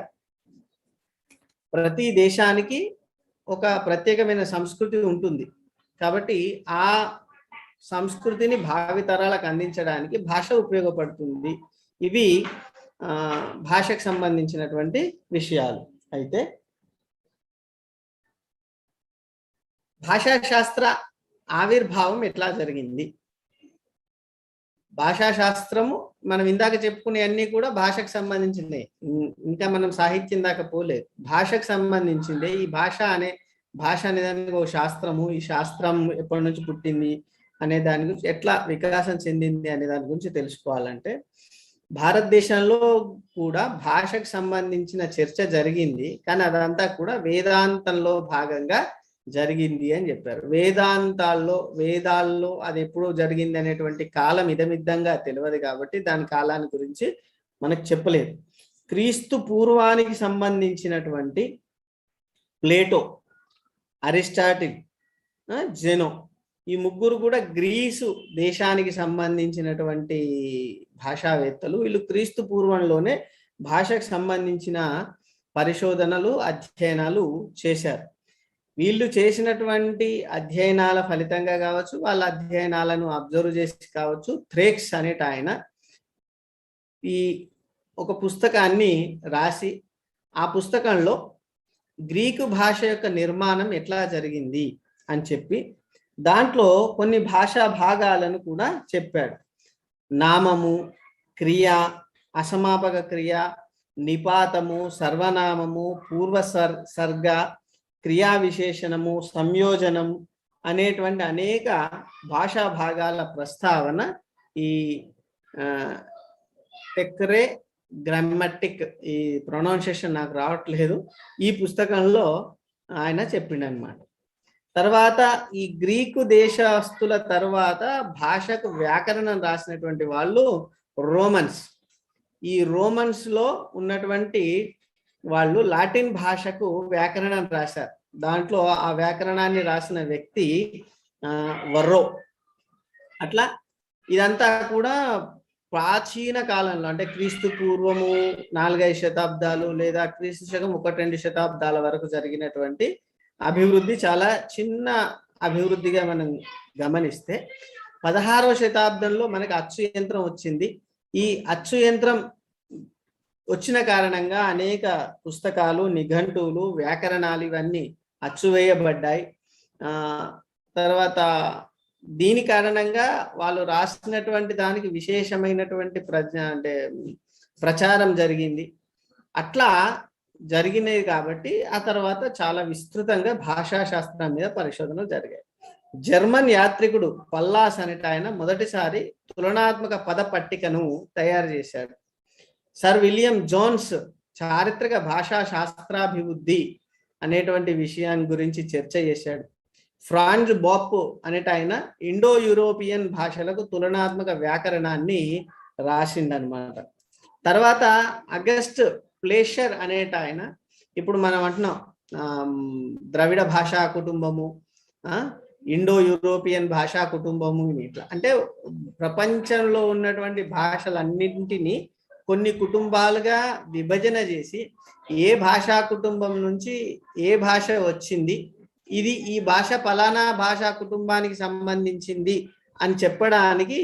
ప్రతి దేశానికి ఒక ప్రత్యేకమైన సంస్కృతి ఉంటుంది. కాబట్టి ఆ సంస్కృతిని భావితరాలకు అందించడానికి భాష ఉపయోగపడుతుంది. ఇవి భాషకు సంబంధించినటువంటి విషయాలు. అయితే భాషాశాస్త్ర ఆవిర్భావం ఎట్లా జరిగింది? భాషాశాస్త్రము మనం ఇందాక చెప్పుకునే అన్ని కూడా భాషకు సంబంధించిందే, ఇంకా మనం సాహిత్యం దాకా పోలేదు. భాషకు సంబంధించిందే. ఈ భాష అనేదానికి ఒక శాస్త్రము, ఈ శాస్త్రం ఎప్పటి నుంచి పుట్టింది అనే దాని గురించి, ఎట్లా వికాసం చెందింది అనే దాని గురించి తెలుసుకోవాలంటే, భారతదేశంలో కూడా భాషకు సంబంధించిన చర్చ జరిగింది. కానీ అదంతా కూడా వేదాంతంలో భాగంగా జరిగింది అని చెప్పారు. వేదాల్లో అది ఎప్పుడు జరిగింది అనేటువంటి కాలం ఇదమిద్దంగా తెలియదు కాబట్టి దాని కాలాన్ని గురించి మనకు చెప్పలేదు. క్రీస్తు పూర్వానికి సంబంధించినటువంటి ప్లేటో, అరిస్టాటిల్, జెనో ఈ ముగ్గురు కూడా గ్రీసు దేశానికి సంబంధించినటువంటి భాషావేత్తలు. వీళ్ళు క్రీస్తు పూర్వంలోనే భాషకు సంబంధించిన పరిశోధనలు, అధ్యయనాలు చేశారు. వీళ్ళు చేసినటువంటి అధ్యయనాల ఫలితంగా కావచ్చు, వాళ్ళ అధ్యయనాలను అబ్జర్వ్ చేసి కావచ్చు, థ్రేక్స్ అనేట ఆయన ఈ ఒక పుస్తకాన్ని రాసి ఆ పుస్తకంలో గ్రీకు భాష యొక్క నిర్మాణం ఎట్లా జరిగింది అని చెప్పి దాంట్లో కొన్ని భాషా భాగాలను కూడా చెప్పాడు. నామము, క్రియ, అసమాపక క్రియ, నిపాతము, సర్వనామము, పూర్వ సర్గ, క్రియా విశేషణము, సంయోజనం అనేటువంటి అనేక భాషా భాగాల ప్రస్తావన ఈ టెక్రే గ్రామటిక్, ఈ ప్రొనౌన్సియేషన్ నాకు రావట్లేదు, ఈ పుస్తకంలో ఆయన చెప్పిండనమాట. తర్వాత ఈ గ్రీకు దేశస్తుల తర్వాత భాషకు వ్యాకరణం రాసినటువంటి వాళ్ళు రోమన్స్. ఈ రోమన్స్ లో ఉన్నటువంటి వాళ్ళు లాటిన్ భాషకు వ్యాకరణం రాశారు. దాంట్లో ఆ వ్యాకరణాన్ని రాసిన వ్యక్తి వర్రో. అట్లా ఇదంతా కూడా ప్రాచీన కాలంలో, అంటే క్రీస్తు పూర్వము 4-5 శతాబ్దాలు లేదా క్రీస్తు శకం 1-2 శతాబ్దాల వరకు జరిగినటువంటి అభివృద్ధి. చాలా చిన్న అభివృద్ధిగా మనం గమనిస్తే 16వ శతాబ్దంలో మనకు అచ్చు యంత్రం వచ్చింది. ఈ అచ్చు యంత్రం వచ్చిన కారణంగా అనేక పుస్తకాలు, నిఘంటువులు, వ్యాకరణాలు ఇవన్నీ అచ్చువేయబడ్డాయి. తర్వాత దీని కారణంగా వాళ్ళు రాసినటువంటి దానికి విశేషమైనటువంటి ప్రచారం జరిగింది. అట్లా జరిగినవి కాబట్టి ఆ తర్వాత చాలా విస్తృతంగా భాషా శాస్త్రం మీద పరిశోధనలు జరిగాయి. జర్మన్ యాత్రికుడు పల్లాస్ అనేట ఆయన మొదటిసారి తులనాత్మక పద పట్టికను తయారు చేశాడు. సర్ విలియం జోన్స్ చారిత్రక భాషా శాస్త్రాభివృద్ధి అనేటువంటి విషయాన్ని గురించి చర్చ చేశాడు. ఫ్రాంజ్ బాప్ అనేట ఆయన ఇండో యూరోపియన్ భాషలకు తులనాత్మక వ్యాకరణాన్ని రాసిండనమాట. తర్వాత అగస్ట్ ప్లేషర్ అనేట ఆయన, ఇప్పుడు మనం అంటున్నాం ద్రవిడ భాషా కుటుంబము, ఇండో యూరోపియన్ భాషా కుటుంబము, ఇట్లా అంటే ప్రపంచంలో ఉన్నటువంటి భాషలన్నింటినీ కొన్ని కుటుంబాలుగా విభజన చేసి ఏ భాషా కుటుంబం నుంచి ఏ భాష వచ్చింది, ఇది ఈ భాష ఫలానా భాషా కుటుంబానికి సంబంధించింది అని చెప్పడానికి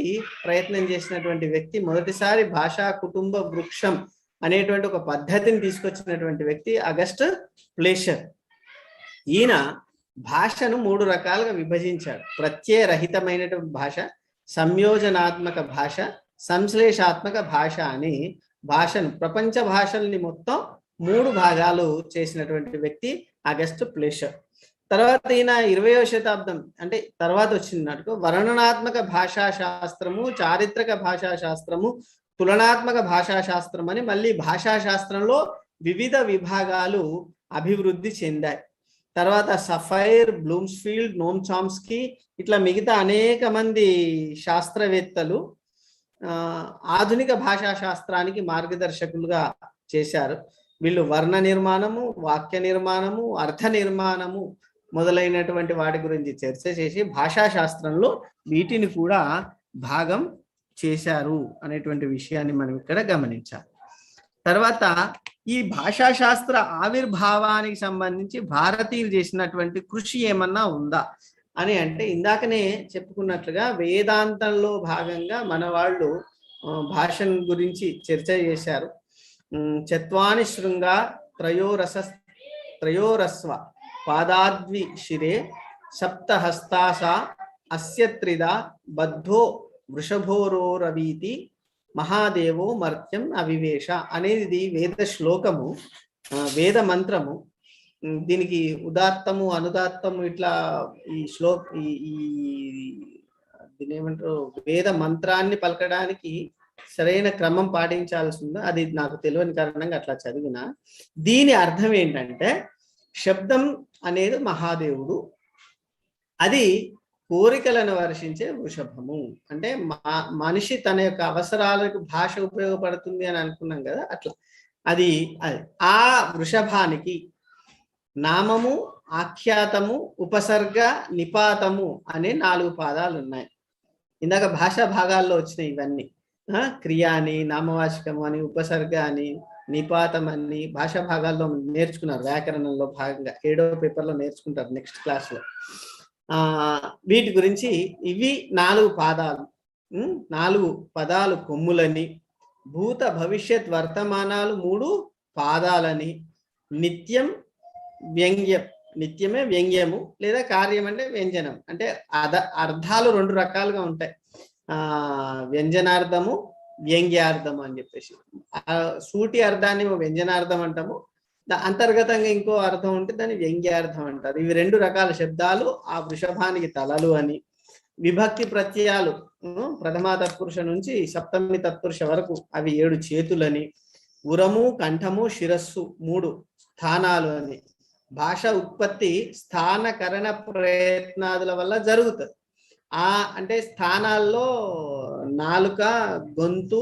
ప్రయత్నం చేసినటువంటి వ్యక్తి, మొదటిసారి భాషా కుటుంబ వృక్షం అనేటువంటి ఒక పద్ధతిని తీసుకొచ్చినటువంటి వ్యక్తి అగస్ట్ ప్లేషర్. ఈయన భాషను 3 రకాలుగా విభజించాడు. ప్రత్యయరహితమైనటువంటి భాష, సంయోజనాత్మక భాష, సంశ్లేషాత్మక భాష అని భాషను, ప్రపంచ భాషల్ని మొత్తం 3 భాగాలు చేసినటువంటి వ్యక్తి అగస్ట్ ప్లేషర్. తర్వాత ఈయన 20వ శతాబ్దం అంటే తర్వాత వచ్చినట్టు వర్ణనాత్మక భాషా శాస్త్రము, చారిత్రక భాషా శాస్త్రము, తులనాత్మక భాషా శాస్త్రం అని మళ్ళీ భాషా శాస్త్రంలో వివిధ విభాగాలు అభివృద్ధి చెందాయి. తర్వాత సఫైర్, బ్లూమ్స్ఫీల్డ్, నోమ్ చామ్స్కీ ఇట్లా మిగతా అనేక మంది శాస్త్రవేత్తలు ఆధునిక భాషా శాస్త్రానికి మార్గదర్శకులుగా చేశారు. వీళ్ళు వర్ణ నిర్మాణము, వాక్య నిర్మాణము, అర్థ నిర్మాణము మొదలైనటువంటి వాటి గురించి చర్చ చేసి భాషా శాస్త్రంలో వీటిని కూడా భాగం చేశారు అనేటువంటి విషయాన్ని మనం ఇక్కడ గమనించాలి. తర్వాత ఈ భాషా శాస్త్ర ఆవిర్భావానికి సంబంధించి భారతీయులు చేసినటువంటి కృషి ఏమన్నా ఉందా అని అంటే, ఇందాకనే చెప్పుకున్నట్లుగా వేదాంతంలో భాగంగా మన వాళ్ళు భాషను గురించి చర్చ చేశారు. చత్వాని శృంగ త్రయోరస్వ పాదాద్వి శిరే సప్తహస్తాస అస్య త్రిదా బద్ధో వృషభోరోరవీతి మహాదేవో మర్త్యం అవివేశ అనేది వేద శ్లోకము, వేద మంత్రము. దీనికి ఉదాత్తము, అనుదాత్తము ఇట్లా ఈ దీని ఏమంటారు, వేద మంత్రాన్ని పలకడానికి సరైన క్రమం పాటించాల్సి ఉందో అది నాకు తెలియని కారణంగా అట్లా చదివిన. దీని అర్థం ఏంటంటే శబ్దం అనేది మహాదేవుడు, అది కోరికలను వర్షించే వృషభము. అంటే మనిషి తన యొక్క అవసరాలకు భాష ఉపయోగపడుతుంది అని అనుకున్నాం కదా, అట్లా అది ఆ వృషభానికి నామము, ఆఖ్యాతము, ఉపసర్గ, నిపాతము అనే 4 పాదాలు ఉన్నాయి. ఇందాక భాషా భాగాల్లో వచ్చినాయి ఇవన్నీ. క్రియ అని, నామవాచకము అని, ఉపసర్గ అని, నిపాతం అని భాషా భాగాల్లో నేర్చుకున్నారు. వ్యాకరణంలో భాగంగా 7వ పేపర్లో నేర్చుకుంటారు నెక్స్ట్ క్లాస్లో. వీటి గురించి ఇవి 4 పాదాలు, 4 పదాలు కొమ్ములని, భూత భవిష్యత్ వర్తమానాలు 3 పాదాలని, నిత్యం వ్యంగ్యం, నిత్యమే వ్యంగ్యము లేదా కార్యం అంటే వ్యంజనం. అంటే అర్థాలు 2 రకాలుగా ఉంటాయి, వ్యంజనార్థము, వ్యంగ్యార్థము అని చెప్పేసి. సూటి అర్థాన్ని వ్యంజనార్థం అంటాము, అంతర్గతంగా ఇంకో అర్థం ఉంటే దాన్ని వ్యంగ్యార్థం అంటారు. ఇవి 2 రకాల శబ్దాలు. ఆ వృషభానికి తలలు అని, విభక్తి ప్రత్యయాలు ప్రథమా తత్పురుష నుంచి సప్తమి తత్పురుష వరకు అవి 7 చేతులని, ఉరము, కంఠము, శిరస్సు 3 స్థానాలు అని. భాష ఉత్పత్తి స్థానకరణ ప్రయత్నాదుల వల్ల జరుగుతుంది. అంటే స్థానాల్లో నాలుక, గొంతు,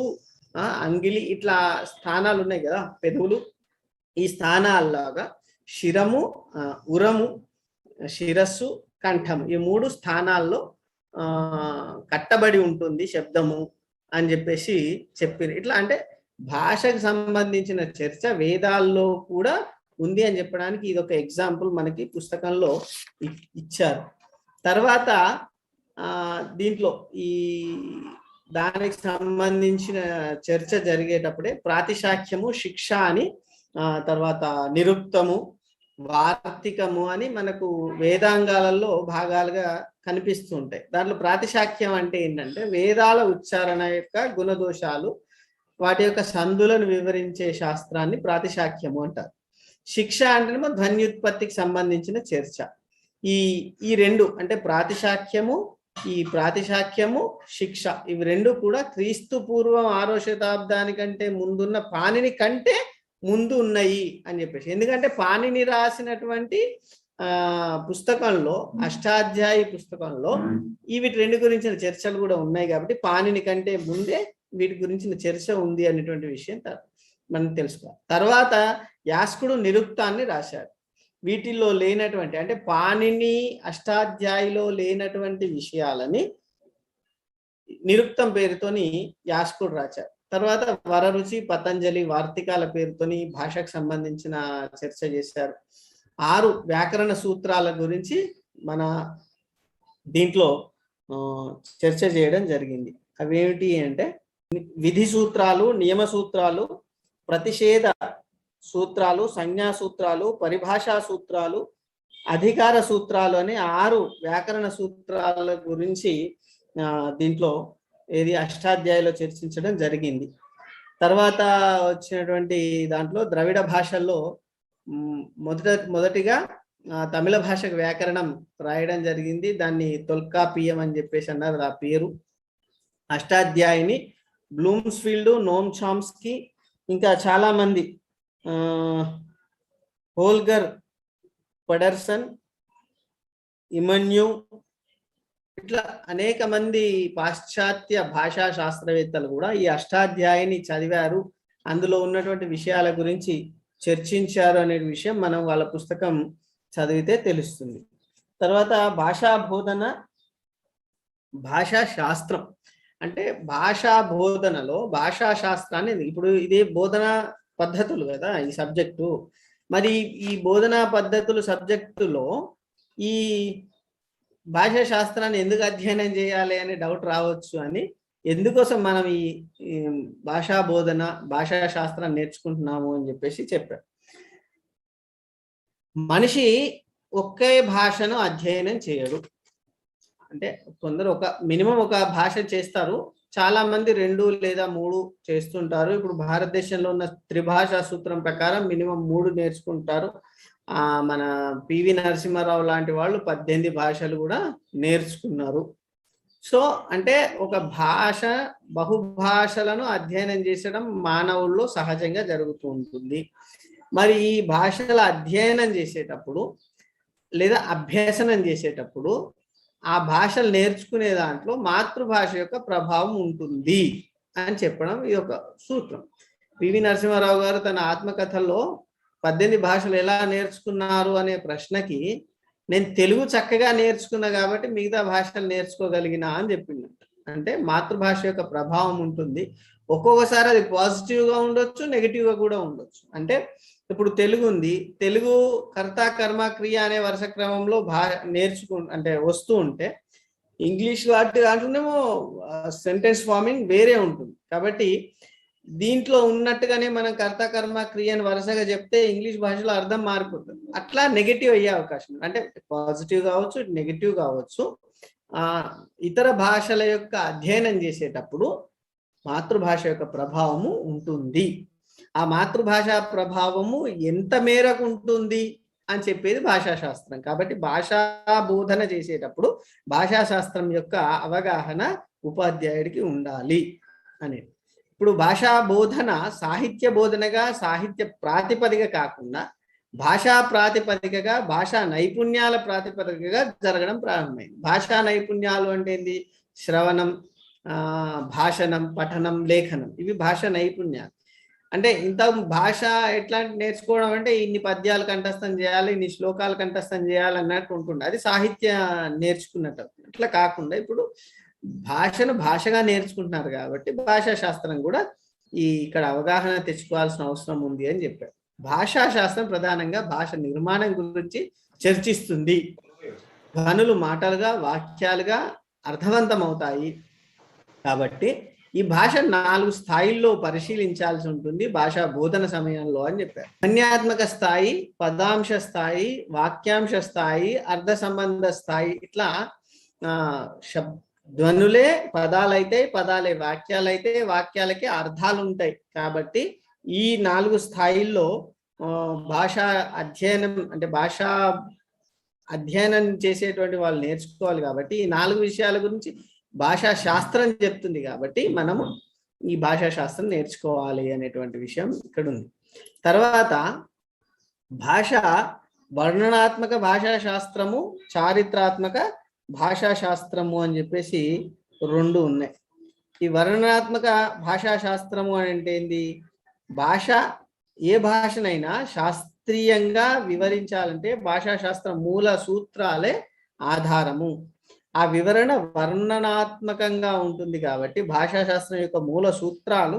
అంగిలి ఇట్లా స్థానాలు ఉన్నాయి కదా, పెదవులు. ఈ స్థానాల్లాగా శిరము, ఉరము, శిరస్సు, కంఠము ఈ 3 స్థానాల్లో కట్టబడి ఉంటుంది శబ్దము అని చెప్పేసి చెప్పింది. ఇట్లా అంటే భాషకు సంబంధించిన చర్చ వేదాల్లో కూడా ఉంది అని చెప్పడానికి ఇది ఒక ఎగ్జాంపుల్ మనకి పుస్తకంలో ఇచ్చారు. తర్వాత దీంట్లో ఈ దానికి సంబంధించిన చర్చ జరిగేటప్పుడే ప్రాతిశాఖ్యము, శిక్ష అని, తర్వాత నిరుక్తము, వార్తికము అని మనకు వేదాంగాలలో భాగాలుగా కనిపిస్తూ ఉంటాయి. దాంట్లో ప్రాతిశాఖ్యం అంటే ఏంటంటే వేదాల ఉచ్చారణ యొక్క గుణదోషాలు, వాటి యొక్క సందులను వివరించే శాస్త్రాన్ని ప్రాతిశాఖ్యము అంటారు. శిక్ష అంటేనేమో ధ్వన్యుత్పత్తికి సంబంధించిన చర్చ. ఈ 2 అంటే ప్రాతిశాఖ్యము, శిక్ష ఇవి 2 కూడా క్రీస్తు పూర్వం 6వ శతాబ్దానికంటే ముందున్న పాణిని కంటే ముందు ఉన్నాయి అని చెప్పేసి. ఎందుకంటే పాణిని రాసినటువంటి పుస్తకంలో, అష్టాధ్యాయి పుస్తకంలో వీటి 2 గురించిన చర్చలు కూడా ఉన్నాయి కాబట్టి పాణిని కంటే ముందే వీటి గురించిన చర్చ ఉంది అనేటువంటి విషయం మనం తెలుసుకోవాలి. తర్వాత యాస్కుడు నిరుక్తాన్ని రాశాడు. వీటిల్లో లేనటువంటి అంటే పాణిని అష్టాధ్యాయిలో లేనటువంటి విషయాలని నిరుక్తం పేరుతోని యాస్కుడు రాశారు. తర్వాత వరరుచి, పతంజలి వార్తికాల పేరుతోని భాషకు సంబంధించిన చర్చ చేశారు. 6 వ్యాకరణ సూత్రాల గురించి మన దీంట్లో చర్చ చేయడం జరిగింది. అవేమిటి అంటే విధి సూత్రాలు, నియమ సూత్రాలు, ప్రతిషేధ సూత్రాలు, సంజ్ఞా సూత్రాలు, పరిభాషా సూత్రాలు, అధికార సూత్రాలు అని 6 వ్యాకరణ సూత్రాల గురించి దీంట్లో అష్టాధ్యాయులో చర్చించడం జరిగింది. తర్వాత వచ్చినటువంటి దాంట్లో ద్రవిడ భాషల్లో మొదటిగా తమిళ భాషకు వ్యాకరణం రాయడం జరిగింది. దాన్ని తొల్కాపియం అని చెప్పేసి అన్నారు ఆ పేరు. అష్టాధ్యాయిని బ్లూమ్స్ఫీల్డ్, నోమ్ చామ్స్కీ, ఇంకా చాలా మంది, హోల్గర్ పడర్సన్, ఇమన్యూ, ఇట్లా అనేక మంది పాశ్చాత్య భాషా శాస్త్రవేత్తలు కూడా ఈ అష్టాధ్యాయిని చదివారు, అందులో ఉన్నటువంటి విషయాల గురించి చర్చించారు అనే విషయం మనం వాళ్ళ పుస్తకం చదివితే తెలుస్తుంది. తర్వాత భాషా బోధన, భాషా శాస్త్రం అంటే భాషా బోధనలో భాషా శాస్త్రాన్ని, ఇప్పుడు ఇదే బోధన పద్ధతులు కదా ఈ సబ్జెక్టు, మరి ఈ బోధనా పద్ధతులు సబ్జెక్టులో ఈ భాషా శాస్త్రాన్ని ఎందుకు అధ్యయనం చేయాలి అనే డౌట్ రావచ్చు అని, ఎందుకోసం మనం ఈ భాషా బోధన, భాషా శాస్త్రాన్ని నేర్చుకుంటున్నాము అని చెప్పేసి చెప్పారు. మనిషి ఒకే భాషను అధ్యయనం చేయడు. అంటే కొందరు మినిమం ఒక భాష చేస్తారు, చాలా మంది 2 లేదా 3 చేస్తుంటారు. ఇప్పుడు భారతదేశంలో ఉన్న త్రిభాషా సూత్రం ప్రకారం మినిమం 3 నేర్చుకుంటారు. మన పివి నరసింహారావు లాంటి వాళ్ళు 18 భాషలు కూడా నేర్చుకున్నారు. సో అంటే ఒక భాష, బహుభాషలను అధ్యయనం చేసడం మానవుల్లో సహజంగా జరుగుతూ ఉంటుంది. మరి ఈ భాషల అధ్యయనం చేసేటప్పుడు లేదా అభ్యసనం చేసేటప్పుడు ఆ భాషలు నేర్చుకునే దాంట్లో మాతృభాష యొక్క ప్రభావం ఉంటుంది అని చెప్పడం ఇది ఒక సూత్రం. పివి నరసింహారావు గారు తన ఆత్మకథల్లో 18 భాషలు ఎలా నేర్చుకున్నారు అనే ప్రశ్నకి నేను తెలుగు చక్కగా నేర్చుకున్నా కాబట్టి మిగతా భాషలు నేర్చుకోగలిగినా అని చెప్పిండు. అంటే మాతృభాష యొక్క ప్రభావం ఉంటుంది. ఒక్కొక్కసారి అది పాజిటివ్గా ఉండొచ్చు, నెగిటివ్గా కూడా ఉండొచ్చు. అంటే ఇప్పుడు తెలుగు ఉంది, తెలుగు కర్త కర్మ క్రియ అనే వరుస క్రమంలో అంటే వస్తూ ఉంటే ఇంగ్లీష్ దాంట్లోనేమో సెంటెన్స్ ఫార్మింగ్ వేరే ఉంటుంది. కాబట్టి దీంట్లో ఉన్నట్టుగానే మనం కర్త కర్మ క్రియను వరుసగా చెప్తే ఇంగ్లీష్ భాషలో అర్థం మారిపోతుంది. అట్లా నెగటివ్ అయ్యే అవకాశం, అంటే పాజిటివ్ కావచ్చు, నెగటివ్ కావచ్చు. ఇతర భాషల యొక్క అధ్యయనం చేసేటప్పుడు మాతృభాష యొక్క ప్రభావము ఉంటుంది. ఆ మాతృభాష ప్రభావము ఎంత మేరకు ఉంటుంది అని చెప్పేది భాషాశాస్త్రం. కాబట్టి భాషా బోధన చేసేటప్పుడు భాషాశాస్త్రం యొక్క అవగాహన ఉపాధ్యాయుడికి ఉండాలి అనేది. ఇప్పుడు భాషా బోధన సాహిత్య బోధనగా, సాహిత్య ప్రాతిపదిక కాకుండా భాషా ప్రాతిపదికగా, భాషా నైపుణ్యాల ప్రాతిపదికగా జరగడం ప్రారంభమైంది. భాషా నైపుణ్యాలు అంటే ఏంది? శ్రవణం, భాషణం, పఠనం, లేఖనం, ఇవి భాషా నైపుణ్యాలు. అంటే ఇంత భాష ఎట్లా నేర్చుకోవడం అంటే ఇన్ని పద్యాలు కంఠస్థం చేయాలి, ఇన్ని శ్లోకాలు కంఠస్థం చేయాలి అన్నట్టు ఉంటుంది. అది సాహిత్య నేర్చుకున్నట్టు. అట్లా కాకుండా ఇప్పుడు భాషను భాషగా నేర్చుకుంటున్నారు కాబట్టి భాషా శాస్త్రం కూడా ఇక్కడ అవగాహన తెచ్చుకోవాల్సిన అవసరం ఉంది అని చెప్పారు. భాషా శాస్త్రం ప్రధానంగా భాష నిర్మాణం గురించి చర్చిస్తుంది. ధ్వనులు మాటలుగా, వాక్యాలుగా అర్థవంతం అవుతాయి. కాబట్టి ఈ భాష 4 స్థాయిల్లో పరిశీలించాల్సి ఉంటుంది భాషా బోధన సమయంలో అని చెప్పారు. ధ్వన్యాత్మక స్థాయి, పదాంశ స్థాయి, వాక్యాంశ స్థాయి, అర్థ సంబంధ స్థాయి. ఇట్లా ధ్వనులే పదాలైతే, పదాలే వాక్యాలైతే, వాక్యాలకి అర్థాలు ఉంటాయి. కాబట్టి ఈ 4 స్థాయిల్లో భాషా అధ్యయనం అంటే భాషా అధ్యయనం చేసేటువంటి వాళ్ళు నేర్చుకోవాలి. కాబట్టి ఈ 4 విషయాల గురించి భాషా శాస్త్రం చెప్తుంది. కాబట్టి మనము ఈ భాషా శాస్త్రం నేర్చుకోవాలి అనేటువంటి విషయం ఇక్కడ ఉంది. తర్వాత భాష వర్ణనాత్మక భాషా శాస్త్రము, చారిత్రాత్మక భాషా శాస్త్రము అని చెప్పేసి 2 ఉన్నాయి. ఈ వర్ణనాత్మక భాషా శాస్త్రము అంటే ఏంది? భాష ఏ భాషనైనా శాస్త్రీయంగా వివరించాలంటే భాషా శాస్త్ర మూల సూత్రాలే ఆధారము. ఆ వివరణ వర్ణనాత్మకంగా ఉంటుంది. కాబట్టి భాషా శాస్త్రం యొక్క మూల సూత్రాలు,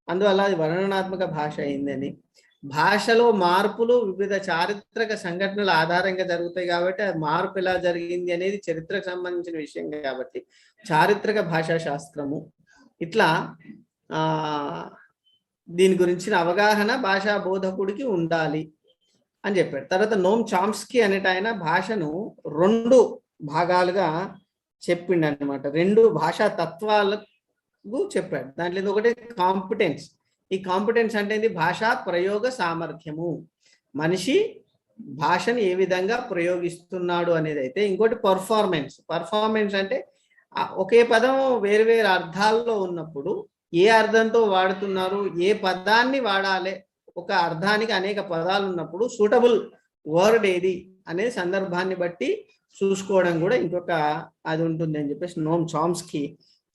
అందువల్ల అది వర్ణనాత్మక భాష అయిందని. భాషలో మార్పులు వివిధ చారిత్రక సంఘటనల ఆధారంగా జరుగుతాయి. కాబట్టి ఆ మార్పు ఎలా జరిగింది అనేది చరిత్రకు సంబంధించిన విషయం కాబట్టి చారిత్రక భాషా శాస్త్రము. ఇట్లా దీని గురించిన అవగాహన భాషా బోధకుడికి ఉండాలి అని చెప్పాడు. తర్వాత నోమ్ చామ్స్కీ అనేట ఆయన భాషను 2 భాగాలుగా చెప్పిండు అనమాట. 2 భాషా తత్వాలకు చెప్పాడు. దాంట్లో ఒకటి కాంపిటెన్స్. ఈ కాంపిటెన్స్ అంటే ఏంది? భాషా ప్రయోగ సామర్థ్యము, మనిషి భాషను ఏ విధంగా ప్రయోగిస్తున్నాడు అనేది అయితే. ఇంకోటి పర్ఫార్మెన్స్. పర్ఫార్మెన్స్ అంటే ఒకే పదం వేరు వేరు అర్థాల్లో ఉన్నప్పుడు ఏ అర్థంతో వాడుతున్నారు, ఏ పదాన్ని వాడాలి, ఒక అర్థానికి అనేక పదాలు ఉన్నప్పుడు సూటబుల్ వర్డ్ ఏది అనే సందర్భాన్ని బట్టి చూసుకోవడం కూడా ఇంకొక అది ఉంటుంది అని చెప్పేసి నోమ్ చామ్స్కీ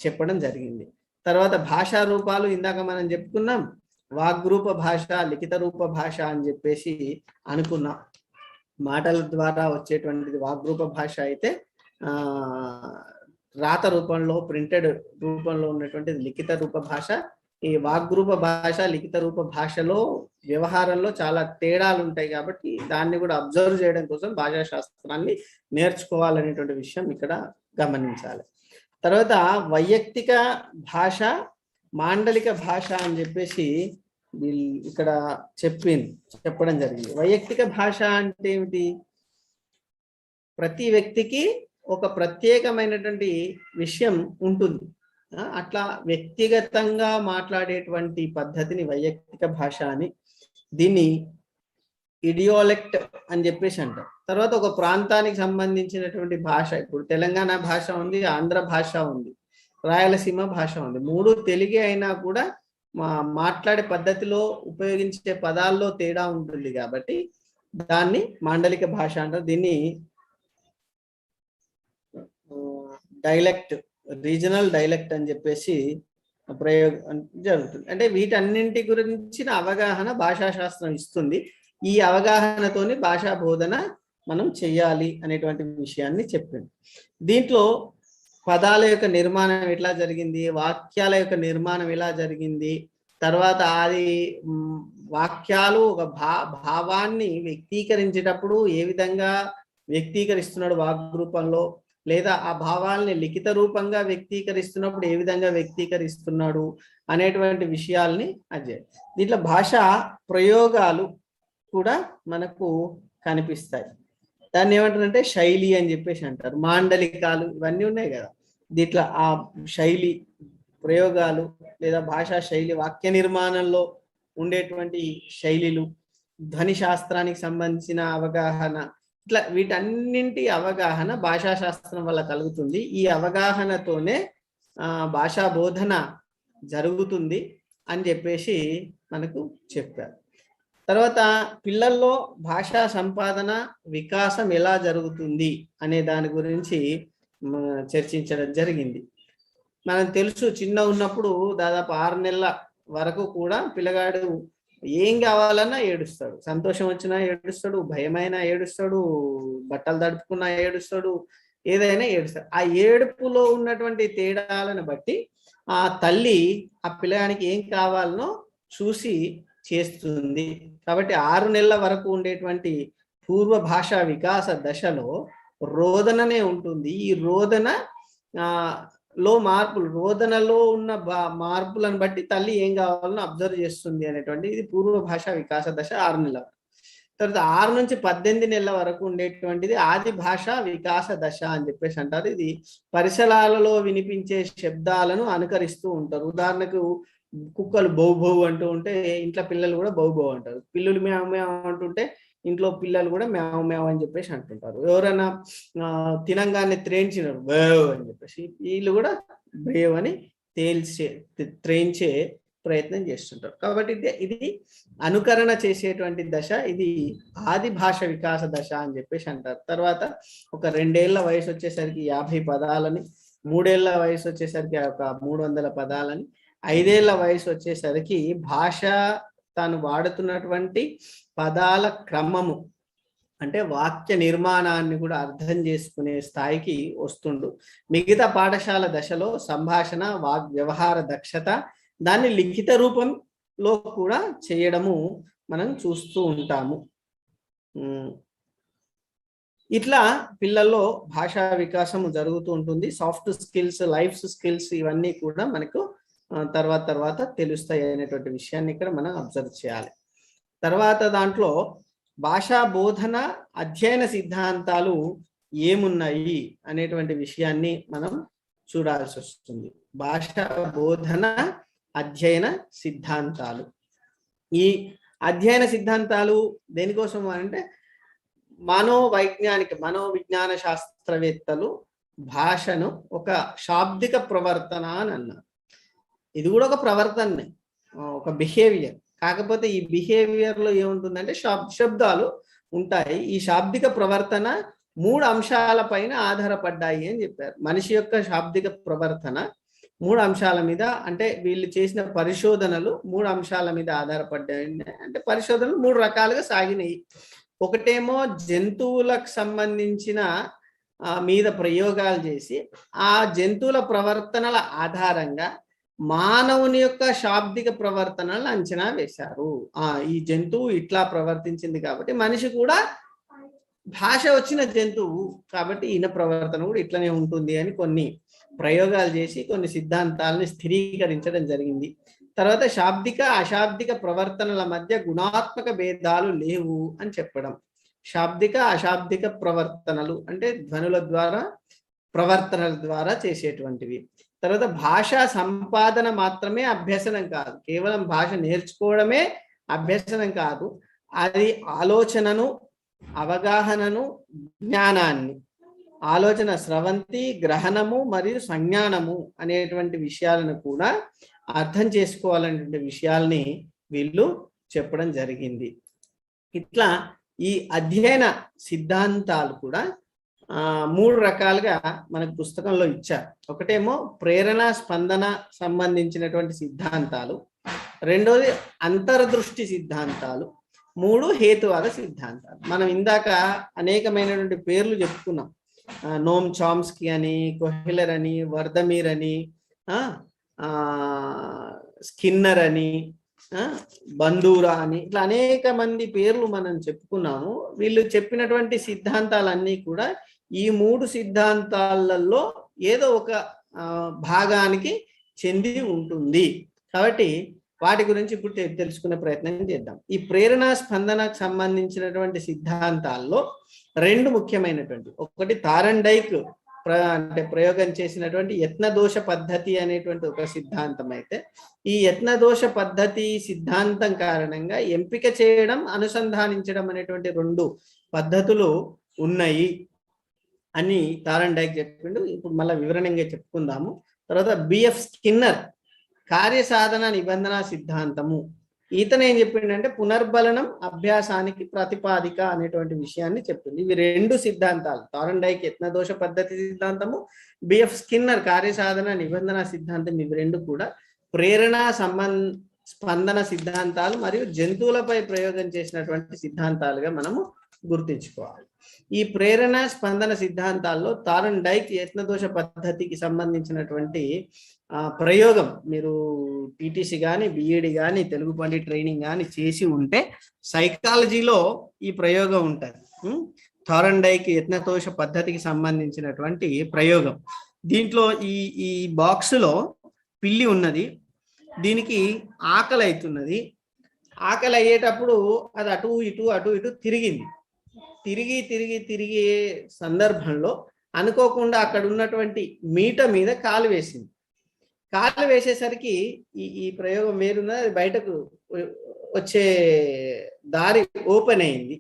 చెప్పడం జరిగింది. తర్వాత భాషా రూపాలు ఇందాక మనం చెప్పుకున్నాం. వాగ్రూప భాష, లిఖిత రూప భాష అని చెప్పేసి అనుకున్నాం. మాటల ద్వారా వచ్చేటువంటిది వాగ్రూప భాష అయితే, రాత రూపంలో ప్రింటెడ్ రూపంలో ఉన్నటువంటిది లిఖిత రూప భాష. ఈ వాగ్రూప భాష, లిఖిత రూప భాషలో వ్యవహారంలో చాలా తేడాలు ఉంటాయి. కాబట్టి దాన్ని కూడా అబ్జర్వ్ చేయడం కోసం భాషా శాస్త్రాన్ని నేర్చుకోవాలనేటువంటి విషయం ఇక్కడ గమనించాలి. తర్వాత వైయక్తిక భాష, మాండలిక భాష అని చెప్పేసి ఇక్కడ చెప్పడం జరిగింది. వైయక్తిక భాష అంటే ఏమిటి? ప్రతి వ్యక్తికి ఒక ప్రత్యేకమైనటువంటి విషయం ఉంటుంది. అట్లా వ్యక్తిగతంగా మాట్లాడేటువంటి పద్ధతిని వైయక్తిక భాష అని, దీన్ని ఇడియోలెక్ట్ అని చెప్పేసి అంటారు. తర్వాత ఒక ప్రాంతానికి సంబంధించినటువంటి భాష, ఇప్పుడు తెలంగాణ భాష ఉంది, ఆంధ్ర భాష ఉంది, రాయలసీమ భాష ఉంది. 3 తెలుగే అయినా కూడా మాట్లాడే పద్ధతిలో ఉపయోగించే పదాల్లో తేడా ఉంటుంది. కాబట్టి దాన్ని మాండలిక భాష అంటారు. దీన్ని డైలెక్ట్, రీజనల్ డైలెక్ట్ అని చెప్పేసి ప్రయోగం జరుగుతుంది. అంటే వీటన్నింటి గురించిన అవగాహన భాషాశాస్త్రం ఇస్తుంది. ఈ అవగాహనతోని భాషా బోధన మనం చెయ్యాలి అనేటువంటి విషయాన్ని చెప్పింది. దీంట్లో పదాల యొక్క నిర్మాణం ఎట్లా జరిగింది, వాక్యాల యొక్క నిర్మాణం ఎలా జరిగింది, తర్వాత అది వాక్యాలు ఒక భావాన్ని వ్యక్తీకరించేటప్పుడు ఏ విధంగా వ్యక్తీకరిస్తున్నాడు వాగ్రూపంలో, లేదా ఆ భావాల్ని లిఖిత రూపంగా వ్యక్తీకరిస్తున్నప్పుడు ఏ విధంగా వ్యక్తీకరిస్తున్నాడు అనేటువంటి విషయాల్ని అధ్యయనం. దీంట్లో భాషా ప్రయోగాలు కూడా మనకు కనిపిస్తాయి. దాన్ని ఏమంటారంటే శైలి అని చెప్పేసి అంటారు. మాండలికాలు ఇవన్నీ ఉన్నాయి కదా, దీంట్లో ఆ శైలి ప్రయోగాలు లేదా భాషా శైలి, వాక్య నిర్మాణంలో ఉండేటువంటి శైలిలు, ధ్వని శాస్త్రానికి సంబంధించిన అవగాహన, ఇట్లా వీటన్నింటి అవగాహన భాషా శాస్త్రం వల్ల కలుగుతుంది. ఈ అవగాహనతోనే భాషా బోధన జరుగుతుంది అని చెప్పేసి మనకు చెప్పారు. తర్వాత పిల్లల్లో భాషా సంపాదన వికాసం ఎలా జరుగుతుంది అనే దాని గురించి చర్చించడం జరిగింది. మనకు తెలుసు, చిన్న ఉన్నప్పుడు దాదాపు 6 నెలల వరకు కూడా పిల్లగాడు ఏం కావాలన్నా ఏడుస్తాడు, సంతోషం వచ్చినా ఏడుస్తాడు, భయమైనా ఏడుస్తాడు, బట్టలు తడుపుకున్నా ఏడుస్తాడు, ఏదైనా ఏడుస్తాడు. ఆ ఏడుపులో ఉన్నటువంటి తేడాలను బట్టి ఆ తల్లి ఆ పిల్లగానికి ఏం కావాలనో చూసి చేస్తుంది. కాబట్టి 6 నెలల వరకు ఉండేటువంటి పూర్వ భాషా వికాస దశలో రోదననే ఉంటుంది. ఈ రోదన లో మార్పులు, రోదనలో ఉన్న మార్పులను బట్టి తల్లి ఏం కావాలనో అబ్జర్వ్ చేస్తుంది అనేటువంటి ఇది పూర్వ భాషా వికాస దశ 6 నెలల వరకు. తర్వాత 6 నుంచి 18 నెలల వరకు ఉండేటువంటిది ఆది భాషా వికాస దశ అని చెప్పేసి అంటారు. ఇది పరిసరాలలో వినిపించే శబ్దాలను అనుకరిస్తూ ఉంటారు. ఉదాహరణకు కుక్కలు బౌ బౌ అంటూ ఉంటే ఇంట్లో పిల్లలు కూడా బౌ బౌ అంటారు. పిల్లులు మ్యావ్ మ్యావ్ అంటుంటే ఇంట్లో పిల్లలు కూడా మ్యావ్ మ్యావ్ అని చెప్పేసి అంటుంటారు. ఎవరైనా తినంగానే త్రేయించినారు బేవ్ అని చెప్పేసి వీళ్ళు కూడా బేవ్ అని త్రేయించే ప్రయత్నం చేస్తుంటారు. కాబట్టి ఇది అనుకరణ చేసేటువంటి దశ, ఇది ఆది భాష వికాస దశ అని చెప్పేసి అంటారు. తర్వాత ఒక 2 ఏళ్ల వయసు వచ్చేసరికి 50 పదాలని, 3 ఏళ్ల వయసు వచ్చేసరికి ఒక 300 పదాలని, 5 ఏళ్ల వయసు వచ్చేసరికి భాష తాను వాడుతున్నటువంటి పదాల క్రమము అంటే వాక్య నిర్మాణాన్ని కూడా అర్థం చేసుకునే స్థాయికి వస్తుండు. మిగతా పాఠశాల దశలో సంభాషణ, వ్యవహార దక్షత, దాన్ని లిఖిత రూపంలో కూడా చేయడము మనం చూస్తూ ఉంటాము. ఇట్లా పిల్లల్లో భాషా వికాసం జరుగుతూ ఉంటుంది. సాఫ్ట్ స్కిల్స్, లైఫ్ స్కిల్స్ ఇవన్నీ కూడా మనకు తర్వాత తెలుస్తాయి అనేటువంటి విషయాన్ని ఇక్కడ మనం అబ్జర్వ్ చేయాలి. తర్వాత దాంట్లో భాషా బోధన అధ్యయన సిద్ధాంతాలు ఏమున్నాయి అనేటువంటి విషయాన్ని మనం చూడాల్సి వస్తుంది. భాషా బోధన అధ్యయన సిద్ధాంతాలు, ఈ అధ్యయన సిద్ధాంతాలు దేనికోసం అంటే మనోవిజ్ఞాన శాస్త్రవేత్తలు భాషను ఒక శాబ్దిక ప్రవర్తన అని అన్నారు. ఇది కూడా ఒక ప్రవర్తనే, ఒక బిహేవియర్. కాకపోతే ఈ బిహేవియర్ లో ఏముంటుందంటే శబ్దాలు ఉంటాయి. ఈ శాబ్దిక ప్రవర్తన 3 అంశాల పైన ఆధారపడ్డాయి అని చెప్పారు. మనిషి యొక్క శాబ్దిక ప్రవర్తన 3 అంశాల మీద, అంటే వీళ్ళు చేసిన పరిశోధనలు 3 అంశాల మీద ఆధారపడ్డాయి. అంటే పరిశోధనలు 3 రకాలుగా సాగినాయి. ఒకటేమో జంతువులకు సంబంధించిన మీద ప్రయోగాలు చేసి ఆ జంతువుల ప్రవర్తనల ఆధారంగా మానవుని యొక్క శాబ్దిక ప్రవర్తనలను అంచనా వేశారు. ఈ జంతువు ఇట్లా ప్రవర్తించింది కాబట్టి మనిషి కూడా భాష వచ్చిన జంతువు కాబట్టి ఈయన ప్రవర్తన కూడా ఇట్లనే ఉంటుంది అని కొన్ని ప్రయోగాలు చేసి కొన్ని సిద్ధాంతాలని స్థిరీకరించడం జరిగింది. తర్వాత శాబ్దిక అశాబ్దిక ప్రవర్తనల మధ్య గుణాత్మక భేదాలు లేవు అని చెప్పడం. శాబ్దిక అశాబ్దిక ప్రవర్తనలు అంటే ధ్వనుల ద్వారా, ప్రవర్తనల ద్వారా చేసేటువంటివి. తర్వాత భాషా సంపాదన మాత్రమే అభ్యసనం కాదు, కేవలం భాష నేర్చుకోవడమే అభ్యసనం కాదు. అది ఆలోచనను, అవగాహనను, జ్ఞానాన్ని, ఆలోచన స్రవంతి, గ్రహణము మరియు సంజ్ఞానము అనేటువంటి విషయాలను కూడా అర్థం చేసుకోవాలనేటువంటి విషయాల్ని వీళ్ళు చెప్పడం జరిగింది. ఇట్లా ఈ అధ్యయన సిద్ధాంతాలు కూడా మూడు రకాలుగా మనకు పుస్తకంలో ఇచ్చారు. ఒకటేమో ప్రేరణ స్పందన సంబంధించినటువంటి సిద్ధాంతాలు, రెండోది అంతర్దృష్టి సిద్ధాంతాలు, మూడు హేతువాద సిద్ధాంతాలు. మనం ఇందాక అనేకమైనటువంటి పేర్లు చెప్పుకున్నాం. నోమ్ చామ్స్కీ అని, కొహెలర్ అని, వర్ధమీర్ అని, స్కిన్నర్ అని, బందూరా అని, ఇట్లా అనేక మంది పేర్లు మనం చెప్పుకున్నాము. వీళ్ళు చెప్పినటువంటి సిద్ధాంతాలన్నీ కూడా ఈ మూడు సిద్ధాంతాలలో ఏదో ఒక భాగానికి చెంది ఉంటుంది. కాబట్టి వాటి గురించి ఇప్పుడు తెలుసుకునే ప్రయత్నం చేద్దాం. ఈ ప్రేరణ స్పందనకు సంబంధించినటువంటి సిద్ధాంతాల్లో రెండు ముఖ్యమైనటువంటి, ఒకటి థారండైక్ అంటే ప్రయోగం చేసినటువంటి యత్నదోష పద్ధతి అనేటువంటి ఒక సిద్ధాంతం అయితే, ఈ యత్నదోష పద్ధతి సిద్ధాంతం కారణంగా ఎంపిక చేయడం, అనుసంధానించడం అనేటువంటి రెండు పద్ధతులు ఉన్నాయి అని థారండైక్ చెప్పిండు. ఇప్పుడు మళ్ళీ వివరణంగా చెప్పుకుందాము. తర్వాత బిఎఫ్ స్కిన్నర్ కార్యసాధన నిబంధన సిద్ధాంతము, ఈతను ఏం చెప్పిండంటే పునర్బలనం అభ్యాసానికి ప్రతిపాదిక అనేటువంటి విషయాన్ని చెప్పింది. ఇవి రెండు సిద్ధాంతాలు, థారండైక్ యత్నదోష పద్ధతి సిద్ధాంతము, బిఎఫ్ స్కిన్నర్ కార్యసాధన నిబంధన సిద్ధాంతం, ఇవి రెండు కూడా ప్రేరణ స్పందన సిద్ధాంతాలు మరియు జంతువులపై ప్రయోగం చేసినటువంటి సిద్ధాంతాలుగా మనము గుర్తించుకోవాలి. ఈ ప్రేరణ స్పందన సిద్ధాంతాల్లో థారండైక్ యత్నదోష పద్ధతికి సంబంధించినటువంటి ప్రయోగం మీరు టీటీసీ కానీ, బిఈడి కానీ, తెలుగు పండిట్ ట్రైనింగ్ కానీ చేసి ఉంటే సైకాలజీలో ఈ ప్రయోగం ఉంటుంది. థారండైక్ యత్నదోష పద్ధతికి సంబంధించినటువంటి ప్రయోగం. దీంట్లో ఈ బాక్సులో పిల్లి ఉన్నది, దీనికి ఆకలి అవుతున్నది. ఆకలి అయ్యేటప్పుడు అది అటు ఇటు తిరిగింది. తిరిగి సందర్భంలో అనుకోకుండా అక్కడ ఉన్నటువంటి మీట మీద కాలు వేసింది. కాలు వేసేసరికి ఈ ప్రయోగం వేరున్నది, అది బయటకు వచ్చే దారి ఓపెన్ అయింది.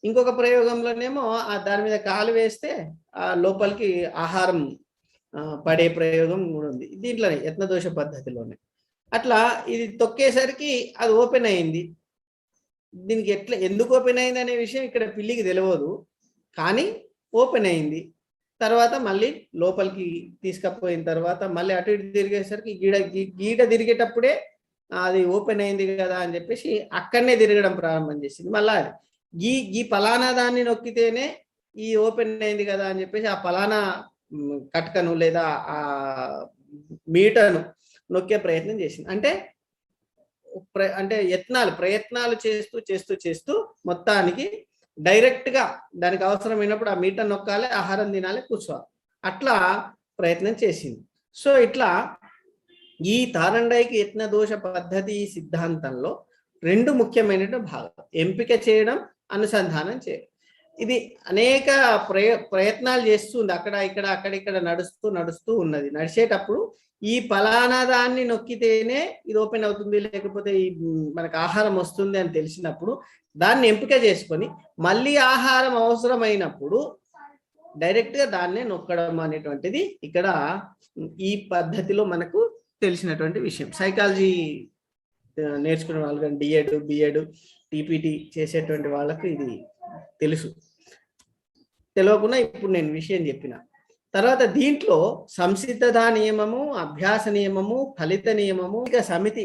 ఇంకొక ప్రయోగంలోనేమో దాని మీద కాలు వేస్తే ఆ లోపలికి ఆహారం పడే ప్రయోగం కూడా ఉంది దీంట్లోనే, యత్నదోష పద్ధతిలోనే. అట్లా ఇది తొక్కేసరికి అది ఓపెన్ అయింది. దీనికి ఎందుకు ఓపెన్ అయింది అనే విషయం ఇక్కడ పిల్లికి తెలియదు, కానీ ఓపెన్ అయింది. తర్వాత మళ్ళీ లోపలికి తీసుకపోయిన తర్వాత మళ్ళీ అటు ఇటు తిరిగేసరికి గీడ తిరిగేటప్పుడే అది ఓపెన్ అయింది కదా అని చెప్పేసి అక్కడనే తిరగడం ప్రారంభం చేసింది. మళ్ళీ ఈ పలానా దాన్ని నొక్కితేనే ఈ ఓపెన్ అయింది కదా అని చెప్పేసి ఆ పలానా కట్కను లేదా ఆ మీటను నొక్కే ప్రయత్నం చేసింది. అంటే ప్రయత్నాలు చేస్తూ మొత్తానికి డైరెక్ట్ గా దానికి అవసరమైనప్పుడు ఆ మీటర్ నొక్కాలి, ఆహారం తినాలి, కూర్చోవాలి, అట్లా ప్రయత్నం చేసింది. సో ఇట్లా ఈ థారండైక్ యత్నదోష పద్ధతి సిద్ధాంతంలో రెండు ముఖ్యమైనటువంటి భాగాలు, ఎంపిక చేయడం, అనుసంధానం చేయడం. ఇది అనేక ప్రయత్నాలు చేస్తుంది, అక్కడిక్కడ నడుస్తూ ఉన్నది. నడిచేటప్పుడు ఈ పలానా దాన్ని నొక్కితేనే ఇది ఓపెన్ అవుతుంది, లేకపోతే మనకు ఆహారం వస్తుంది అని తెలిసినప్పుడు దాన్ని ఎంపిక చేసుకొని మళ్ళీ ఆహారం అవసరమైనప్పుడు డైరెక్ట్ గా దాన్నే నొక్కడం అనేటువంటిది ఇక్కడ ఈ పద్ధతిలో మనకు తెలిసినటువంటి విషయం. సైకాలజీ నేర్చుకునే వాళ్ళు కానీ డిఎడ్, బిఎడ్, టీపీటీ చేసేటువంటి వాళ్ళకు ఇది తెలుసు. తెలియకుండా ఇప్పుడు నేను విషయం చెప్పిన తర్వాత దీంట్లో సంసిద్ధతా నియమము, అభ్యాస నియమము, ఫలిత నియమము, ఇక సమితి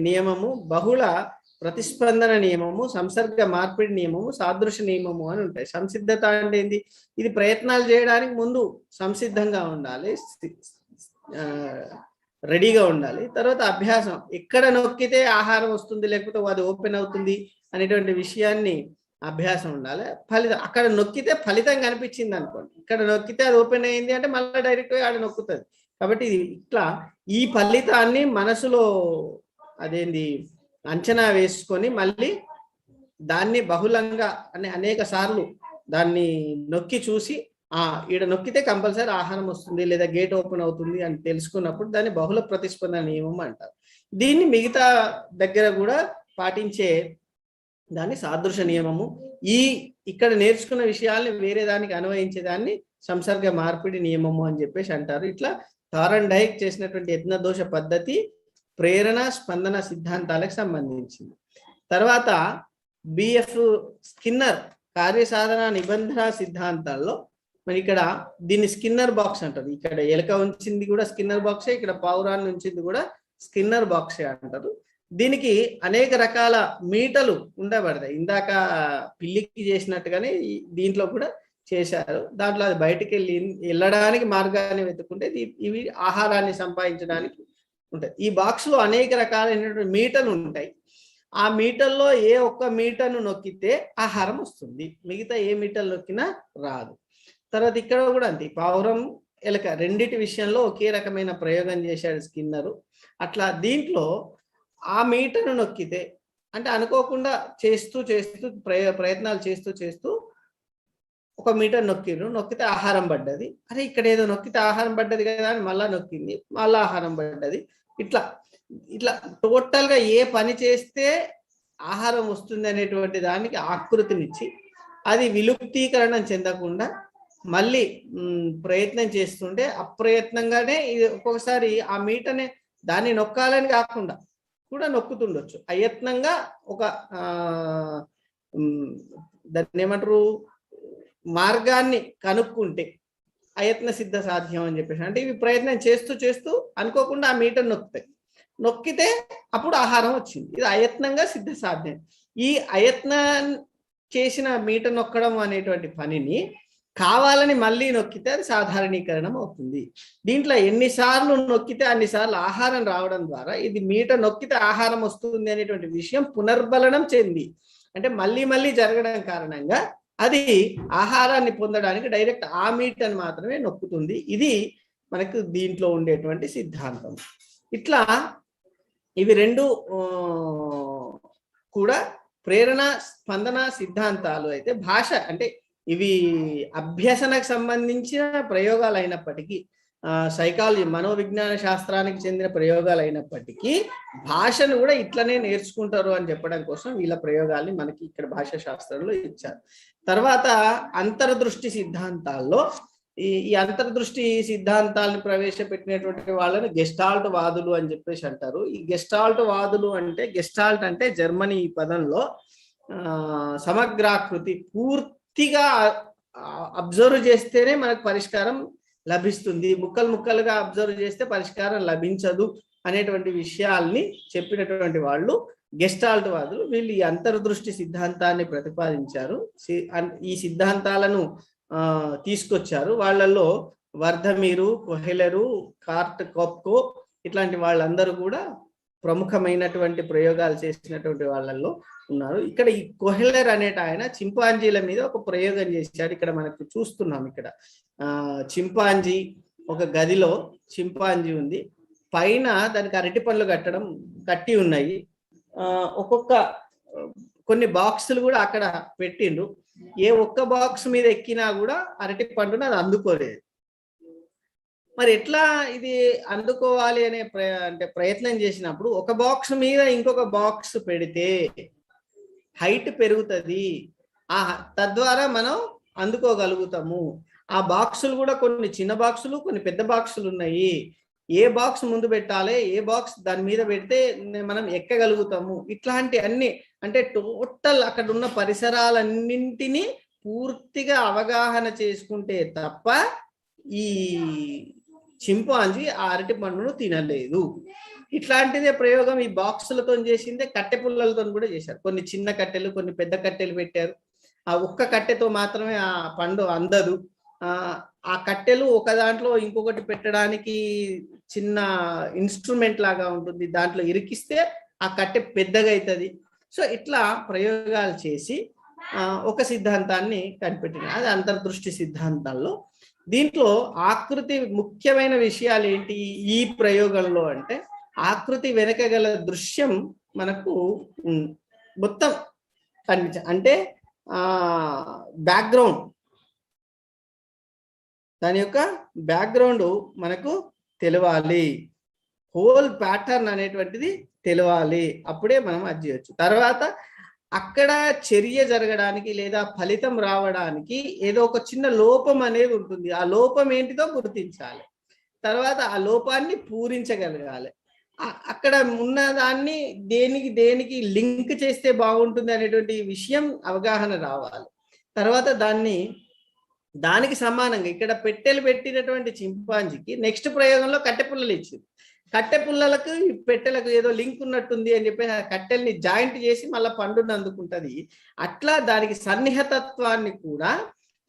నియమము, బహుళ ప్రతిస్పందన నియమము, సంసర్గ మార్పిడి నియమము, సాదృశ్య నియమము అని ఉంటాయి. సంసిద్ధత అంటే ఏంది? ఇది ప్రయత్నాలు చేయడానికి ముందు సంసిద్ధంగా ఉండాలి, రెడీగా ఉండాలి. తర్వాత అభ్యాసం, ఎక్కడ నొక్కితే ఆహారం వస్తుంది లేకపోతే అది ఓపెన్ అవుతుంది అనేటువంటి విషయాన్ని అభ్యాసం ఉండాలి. ఫలితం, అక్కడ నొక్కితే ఫలితం కనిపించింది అనుకోండి, ఇక్కడ నొక్కితే అది ఓపెన్ అయింది అంటే మళ్ళీ డైరెక్ట్గా ఆడ నొక్కుతుంది. కాబట్టి ఇట్లా ఈ ఫలితాన్ని మనసులో అంచనా వేసుకొని మళ్ళీ దాన్ని బహుళంగా అనేక సార్లు దాన్ని నొక్కి చూసి ఈడ నొక్కితే కంపల్సరీ ఆహారం వస్తుంది లేదా గేట్ ఓపెన్ అవుతుంది అని తెలుసుకున్నప్పుడు దాన్ని బహుళ ప్రతిస్పందన నియమం అంటారు. దీన్ని మిగతా దగ్గర కూడా పాటించే దాన్ని సాదృశ్య నియమము. ఇక్కడ నేర్చుకున్న విషయాల్ని వేరే దానికి అన్వయించే దాన్ని సంసర్గ మార్పిడి నియమము అని చెప్పేసి అంటారు. ఇట్లా థారండైక్ చేసినటువంటి యత్నదోష పద్ధతి ప్రేరణ స్పందన సిద్ధాంతాలకు సంబంధించింది. తర్వాత బిఎఫ్ స్కిన్నర్ కార్యసాధన నిబంధన సిద్ధాంతాల్లో మరి ఇక్కడ దీన్ని స్కిన్నర్ బాక్స్ అంటారు. ఇక్కడ ఎలక ఉంచింది కూడా స్కిన్నర్ బాక్సే, ఇక్కడ పావురాన్ని ఉంచింది కూడా స్కిన్నర్ బాక్సే అంటారు. దీనికి అనేక రకాల మీటలు ఉండబడతాయి. ఇందాక పిల్లికి చేసినట్టుగానే దీంట్లో కూడా చేశారు. దాంట్లో అది బయటికి వెళ్ళడానికి మార్గాన్ని వెతుక్కుంటే ఇవి ఆహారాన్ని సంపాదించడానికి ఉంటాయి. ఈ బాక్స్ లో అనేక రకాలైనటువంటి మీటలు ఉంటాయి. ఆ మీటల్లో ఏ ఒక్క మీటను నొక్కితే ఆహారం వస్తుంది, మిగతా ఏ మీటలు నొక్కినా రాదు. తర్వాత ఇక్కడ కూడా అంతే, పావురం ఎలక రెండిటి విషయంలో ఒకే రకమైన ప్రయోగం చేశాడు స్కిన్నరు. అట్లా దీంట్లో ఆ మీటను నొక్కితే, అంటే అనుకోకుండా చేస్తూ ప్రయత్నాలు చేస్తూ ఒక మీటర్ నొక్కితే ఆహారం పడ్డది. అరే ఇక్కడ ఏదో నొక్కితే ఆహారం పడ్డది కదా అని మళ్ళా నొక్కింది, మళ్ళా ఆహారం పడ్డది. ఇట్లా టోటల్ గా ఏ పని చేస్తే ఆహారం వస్తుంది అనేటువంటి దానికి ఆకృతినిచ్చి అది విలుప్తీకరణం చెందకుండా మళ్ళీ ప్రయత్నం చేస్తుంటే అప్రయత్నంగానే ఒక్కొక్కసారి ఆ మీటనే దాన్ని నొక్కాలని కాకుండా కూడా నొక్కుతుండొచ్చు. అయత్నంగా ఒక దాన్ని ఏమంటారు, మార్గాన్ని కనుక్కుంటే అయత్న సిద్ధ సాధ్యం అని చెప్పేసి. అంటే ఇవి ప్రయత్నం చేస్తూ అనుకోకుండా ఆ మీటర్ నొక్కితే అప్పుడు ఆహారం వచ్చింది. ఇది అయత్నంగా సిద్ధ సాధ్యం. ఈ అయత్నం చేసిన మీటర్ నొక్కడం అనేటువంటి పనిని కావాలని మళ్ళీ నొక్కితే అది సాధారణీకరణం అవుతుంది. దీంట్లో ఎన్నిసార్లు నొక్కితే అన్నిసార్లు ఆహారం రావడం ద్వారా ఇది మీటర్ నొక్కితే ఆహారం వస్తుంది అనేటువంటి విషయం పునర్బలనం చెంది, అంటే మళ్ళీ జరగడం కారణంగా అది ఆహారాన్ని పొందడానికి డైరెక్ట్ ఆ మీటర్ని మాత్రమే నొక్కుతుంది. ఇది మనకు దీంట్లో ఉండేటువంటి సిద్ధాంతం. ఇట్లా ఇవి రెండు కూడా ప్రేరణ స్పందన సిద్ధాంతాలు అయితే భాష అంటే ఇవి అభ్యసనకు సంబంధించిన ప్రయోగాలు అయినప్పటికీ, సైకాలజీ మనోవిజ్ఞాన శాస్త్రానికి చెందిన ప్రయోగాలు అయినప్పటికీ భాషను కూడా ఇట్లనే నేర్చుకుంటారు అని చెప్పడం కోసం వీళ్ళ ప్రయోగాల్ని మనకి ఇక్కడ భాషా శాస్త్రంలో ఇచ్చారు. తర్వాత అంతర్దృష్టి సిద్ధాంతాల్లో ఈ అంతర్దృష్టి సిద్ధాంతాలను ప్రవేశపెట్టినటువంటి వాళ్ళని గెస్టాల్ట్ వాదులు అని చెప్పేసి అంటారు. ఈ గెస్టాల్ట్ వాదులు అంటే, గెస్టాల్ట్ అంటే జర్మనీ పదంలో సమగ్రాకృతి, పూర్తిగా అబ్జర్వ్ చేస్తేనే మనకు పరిష్కారం లభిస్తుంది, ముక్కలుగా అబ్జర్వ్ చేస్తే పరిష్కారం లభించదు అనేటువంటి విషయాల్ని చెప్పినటువంటి వాళ్ళు గెస్టాల్ట్ వాదులు. వీళ్ళు ఈ అంతర్దృష్టి సిద్ధాంతాన్ని ప్రతిపాదించారు. ఈ సిద్ధాంతాలను తీసుకొచ్చారు. వాళ్ళల్లో వర్ధమీరు, కొహెలరు, కార్ట్ కోప్కో ఇట్లాంటి వాళ్ళందరూ కూడా ప్రముఖమైనటువంటి ప్రయోగాలు చేసినటువంటి వాళ్ళల్లో ఉన్నారు. ఇక్కడ ఈ కొహెలర్ అనేట ఆయన చింపాంజీల మీద ఒక ప్రయోగం చేశాడు. ఇక్కడ మనకు చూస్తున్నాం, ఇక్కడ చింపాంజీ ఒక గదిలో చింపాంజీ ఉంది, పైన దానికి అరటి పండ్లు కట్టి ఉన్నాయి. ఒక్కొక్క కొన్ని బాక్సులు కూడా అక్కడ పెట్టిండ్రు. ఏ ఒక్క బాక్స్ మీద ఎక్కినా కూడా అరటి పండును అది అందుకోలేదు. మరి ఎట్లా ఇది అందుకోవాలి అనే ప్రయత్నం చేసినప్పుడు ఒక బాక్స్ మీద ఇంకొక బాక్స్ పెడితే హైట్ పెరుగుతుంది, తద్వారా మనం అందుకోగలుగుతాము. ఆ బాక్సులు కూడా కొన్ని చిన్న బాక్సులు, కొన్ని పెద్ద బాక్సులు ఉన్నాయి. ఏ బాక్స్ ముందు పెట్టాలి, ఏ బాక్స్ దాని మీద పెడితే మనం ఎక్కగలుగుతాము, ఇట్లాంటి అన్ని అంటే టోటల్ అక్కడ ఉన్న పరిసరాలన్నింటినీ పూర్తిగా అవగాహన చేసుకుంటే తప్ప ఈ చింపాంజీ ఆ అరటి పండును తినలేదు. ఇట్లాంటిదే ప్రయోగం ఈ బాక్సులతో చేసిందే కట్టె పుల్లలతో కూడా చేశారు. కొన్ని చిన్న కట్టెలు, కొన్ని పెద్ద కట్టెలు పెట్టారు. ఆ ఒక్క కట్టెతో మాత్రమే ఆ పండు అందదు. ఆ కట్టెలు ఒక దాంట్లో ఇంకొకటి పెట్టడానికి చిన్న ఇన్స్ట్రుమెంట్ లాగా ఉంటుంది, దాంట్లో ఇరికిస్తే ఆ కట్టె పెద్దగా అవుతుంది. సో ఇట్లా ప్రయోగాలు చేసి ఒక సిద్ధాంతాన్ని కనిపెట్టిన అది అంతర్దృష్టి సిద్ధాంతాల్లో. దీంట్లో ఆకృతి ముఖ్యమైన విషయాలు ఏంటి ఈ ప్రయోగంలో అంటే, ఆకృతి వెనక గల దృశ్యం మనకు మొత్తం అంటే బ్యాక్గ్రౌండ్, దాని యొక్క బ్యాక్గ్రౌండ్ మనకు తెలవాలి, హోల్ ప్యాటర్న్ అనేటువంటిది తెలవాలి, అప్పుడే మనం అది చేయొచ్చు. తర్వాత అక్కడ చర్య జరగడానికి లేదా ఫలితం రావడానికి ఏదో ఒక చిన్న లోపం అనేది ఉంటుంది. ఆ లోపం ఏంటిదో గుర్తించాలి, తర్వాత ఆ లోపాన్ని పూరించగలగాలి. అక్కడ ఉన్న దాన్ని దేనికి లింక్ చేస్తే బాగుంటుంది అనేటువంటి విషయం అవగాహన రావాలి. తర్వాత దాన్ని దానికి సమానంగా ఇక్కడ పెట్టెలు పెట్టినటువంటి చింపాంజీకి నెక్స్ట్ ప్రయోగంలో కట్టెపుల్లలు ఇచ్చింది. కట్టెపుల్లలకు ఈ పెట్టెలకు ఏదో లింక్ ఉన్నట్టుంది అని చెప్పి ఆ కట్టెల్ని జాయింట్ చేసి మళ్ళీ పండుని అందుకుంటుంది. అట్లా దానికి సన్నిహితత్వాన్ని కూడా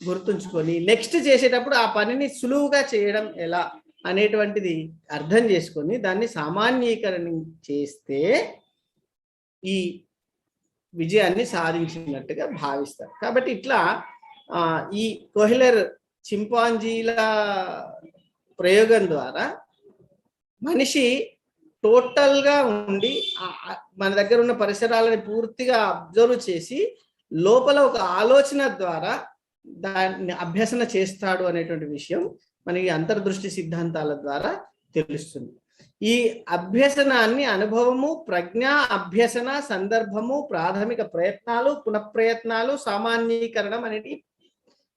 గుర్తుంచుకొని నెక్స్ట్ చేసేటప్పుడు ఆ పనిని సులువుగా చేయడం ఎలా అనేటువంటిది అర్థం చేసుకొని దాన్ని సామాన్యీకరణ చేస్తే ఈ విజయాన్ని సాధించినట్టుగా భావిస్తారు. కాబట్టి ఇట్లా ఈ కోహ్లర్ చింపాంజీల ప్రయోగం ద్వారా మనిషి టోటల్గా ఉండి మన దగ్గర ఉన్న పరిసరాలను పూర్తిగా అబ్జర్వ్ చేసి లోపల ఒక ఆలోచన ద్వారా దాన్ని అభ్యసన చేస్తాడు అనేటువంటి విషయం మనకి అంతర్దృష్టి సిద్ధాంతాల ద్వారా తెలుస్తుంది. ఈ అభ్యసనాన్ని అనుభవము, ప్రజ్ఞ, అభ్యసన, సందర్భము, ప్రాథమిక ప్రయత్నాలు, పునఃప్రయత్నాలు, సామాన్యీకరణం అనేటివి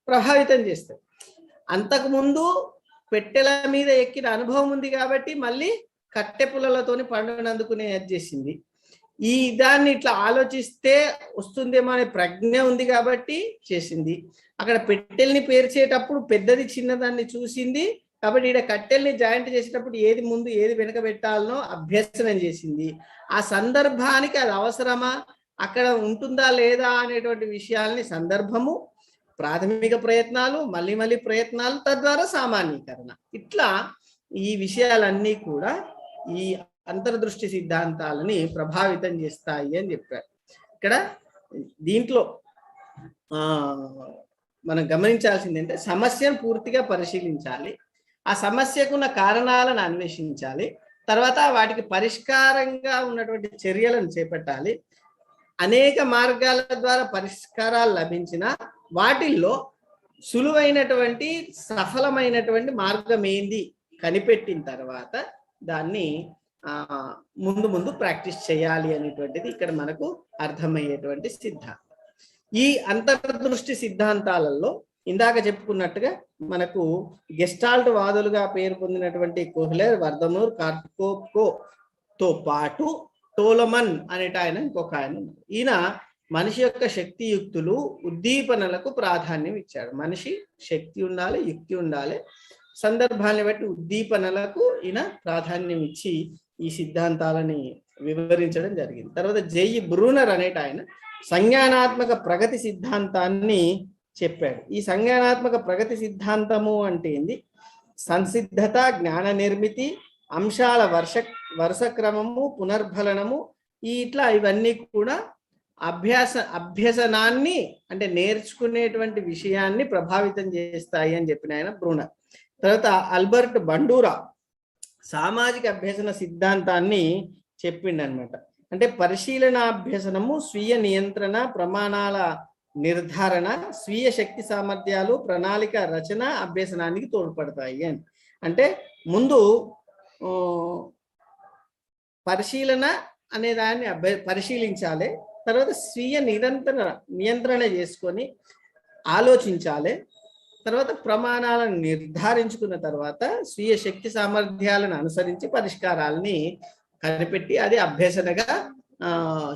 ప్రభావితం చేస్తాయి. అంతకుముందు పెట్టెల మీద ఎక్కిన అనుభవం ఉంది కాబట్టి మళ్ళీ కట్టె పుల్లలతోని పండుగను అందుకునే చేసింది. ఈ దాన్ని ఇట్లా ఆలోచిస్తే వస్తుందేమో అనే ప్రజ్ఞ ఉంది కాబట్టి చేసింది. అక్కడ పెట్టెల్ని పేర్చేటప్పుడు పెద్దది చిన్నదాన్ని చూసింది కాబట్టి ఇక్కడ కట్టెల్ని జాయింట్ చేసేటప్పుడు ఏది ముందు ఏది వెనక పెట్టాలనో అభ్యసనం చేసింది. ఆ సందర్భానికి అది అవసరమా, అక్కడ ఉంటుందా లేదా అనేటువంటి విషయాల్ని సందర్భము, ప్రాథమిక ప్రయత్నాలు, మళ్ళీ ప్రయత్నాలు, తద్వారా సామాన్యీకరణ, ఇట్లా ఈ విషయాలన్నీ కూడా ఈ అంతర్దృష్టి సిద్ధాంతాలని ప్రభావితం చేస్తాయి అని చెప్పారు. ఇక్కడ దీంట్లో మనం గమనించాల్సింది అంటే సమస్యను పూర్తిగా పరిశీలించాలి, ఆ సమస్యకున్న కారణాలను అన్వేషించాలి, తర్వాత వాటికి పరిష్కారంగా ఉన్నటువంటి చర్యలను చేపట్టాలి. అనేక మార్గాల ద్వారా పరిష్కారాలు లభించిన వాటిల్లో సులువైనటువంటి సఫలమైనటువంటి మార్గం ఏంది కనిపెట్టిన తర్వాత దాన్ని ముందు ప్రాక్టీస్ చేయాలి అనేటువంటిది ఇక్కడ మనకు అర్థమయ్యేటువంటి సిద్ధాంతం. ఈ అంతర్దృష్టి సిద్ధాంతాలలో ఇందాక చెప్పుకున్నట్టుగా మనకు గెస్టాల్ట్ వాదులుగా పేరు పొందినటువంటి కోహ్లర్, వర్ధమూర్, కార్కోప్తో పాటు టోలమన్ అనేట ఆయన ఇంకొక ఆయన. ఈయన మనిషి యొక్క శక్తియుక్తులు, ఉద్దీపనలకు ప్రాధాన్యం ఇచ్చాడు. మనిషి శక్తి ఉండాలి, యుక్తి ఉండాలి, సందర్భాన్ని బట్టి ఉద్దీపనలకు ఈయన ప్రాధాన్యం ఇచ్చి ఈ సిద్ధాంతాలని వివరించడం జరిగింది. తర్వాత జెయి బ్రూనర్ అనేట ఆయన సంజ్ఞానాత్మక ప్రగతి సిద్ధాంతాన్ని చెప్పాడు. ఈ సంజ్ఞానాత్మక ప్రగతి సిద్ధాంతము అంటే ఏంది? సంసిద్ధత, జ్ఞాన నిర్మితి, అంశాల వరుస క్రమము, పునర్ఫలనము, ఇట్లా ఇవన్నీ కూడా అభ్యసనాన్ని అంటే నేర్చుకునేటువంటి విషయాన్ని ప్రభావితం చేస్తాయి అని చెప్పిన ఆయన బ్రూనర్. తర్వాత ఆల్బర్ట్ బండూరా సామాజిక అభ్యసన సిద్ధాంతాన్ని చెప్పిండనమాట. అంటే పరిశీలనాభ్యసనము స్వీయ నియంత్రణ, ప్రమాణాల నిర్ధారణ, స్వీయ శక్తి సామర్థ్యాలు, ప్రణాళిక రచన అభ్యసనానికి తోడ్పడతాయి అని. అంటే ముందు పరిశీలన అనే దాన్ని పరిశీలించాలి, తర్వాత స్వీయ నియంత్రణ చేసుకొని ఆలోచించాలి, తర్వాత ప్రమాణాలను నిర్ధారించుకున్న తర్వాత స్వీయ శక్తి సామర్థ్యాలను అనుసరించి పరిష్కారాలని కనిపెట్టి అది అభ్యసనగా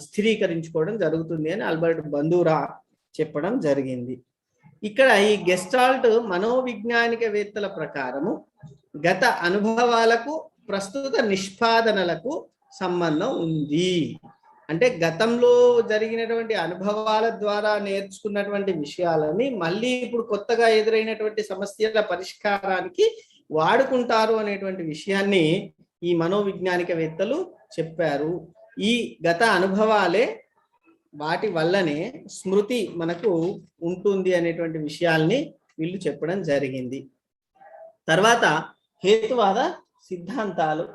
స్థిరీకరించుకోవడం జరుగుతుంది అని ఆల్బర్ట్ బండూరా చెప్పడం జరిగింది. ఇక్కడ ఈ గెస్టాల్ట్ మనోవిజ్ఞానికవేత్తల ప్రకారము గత అనుభవాలకు ప్రస్తుత నిష్పాదనలకు సంబంధం ఉంది. అంటే గతంలో జరిగినటువంటి అనుభవాల ద్వారా నేర్చుకున్నటువంటి విషయాలని మళ్ళీ ఇప్పుడు కొత్తగా ఎదురైనటువంటి సమస్యల పరిష్కారానికి వాడుకుంటారు అనేటువంటి విషయాన్ని ఈ మనోవిజ్ఞానికవేత్తలు చెప్పారు. ఈ గత అనుభవాలే వాటి వల్లనే స్మృతి మనకు ఉంటుంది అనేటువంటి విషయాల్ని వీళ్ళు చెప్పడం జరిగింది. తర్వాత హేతువాద సిద్ధాంతాలు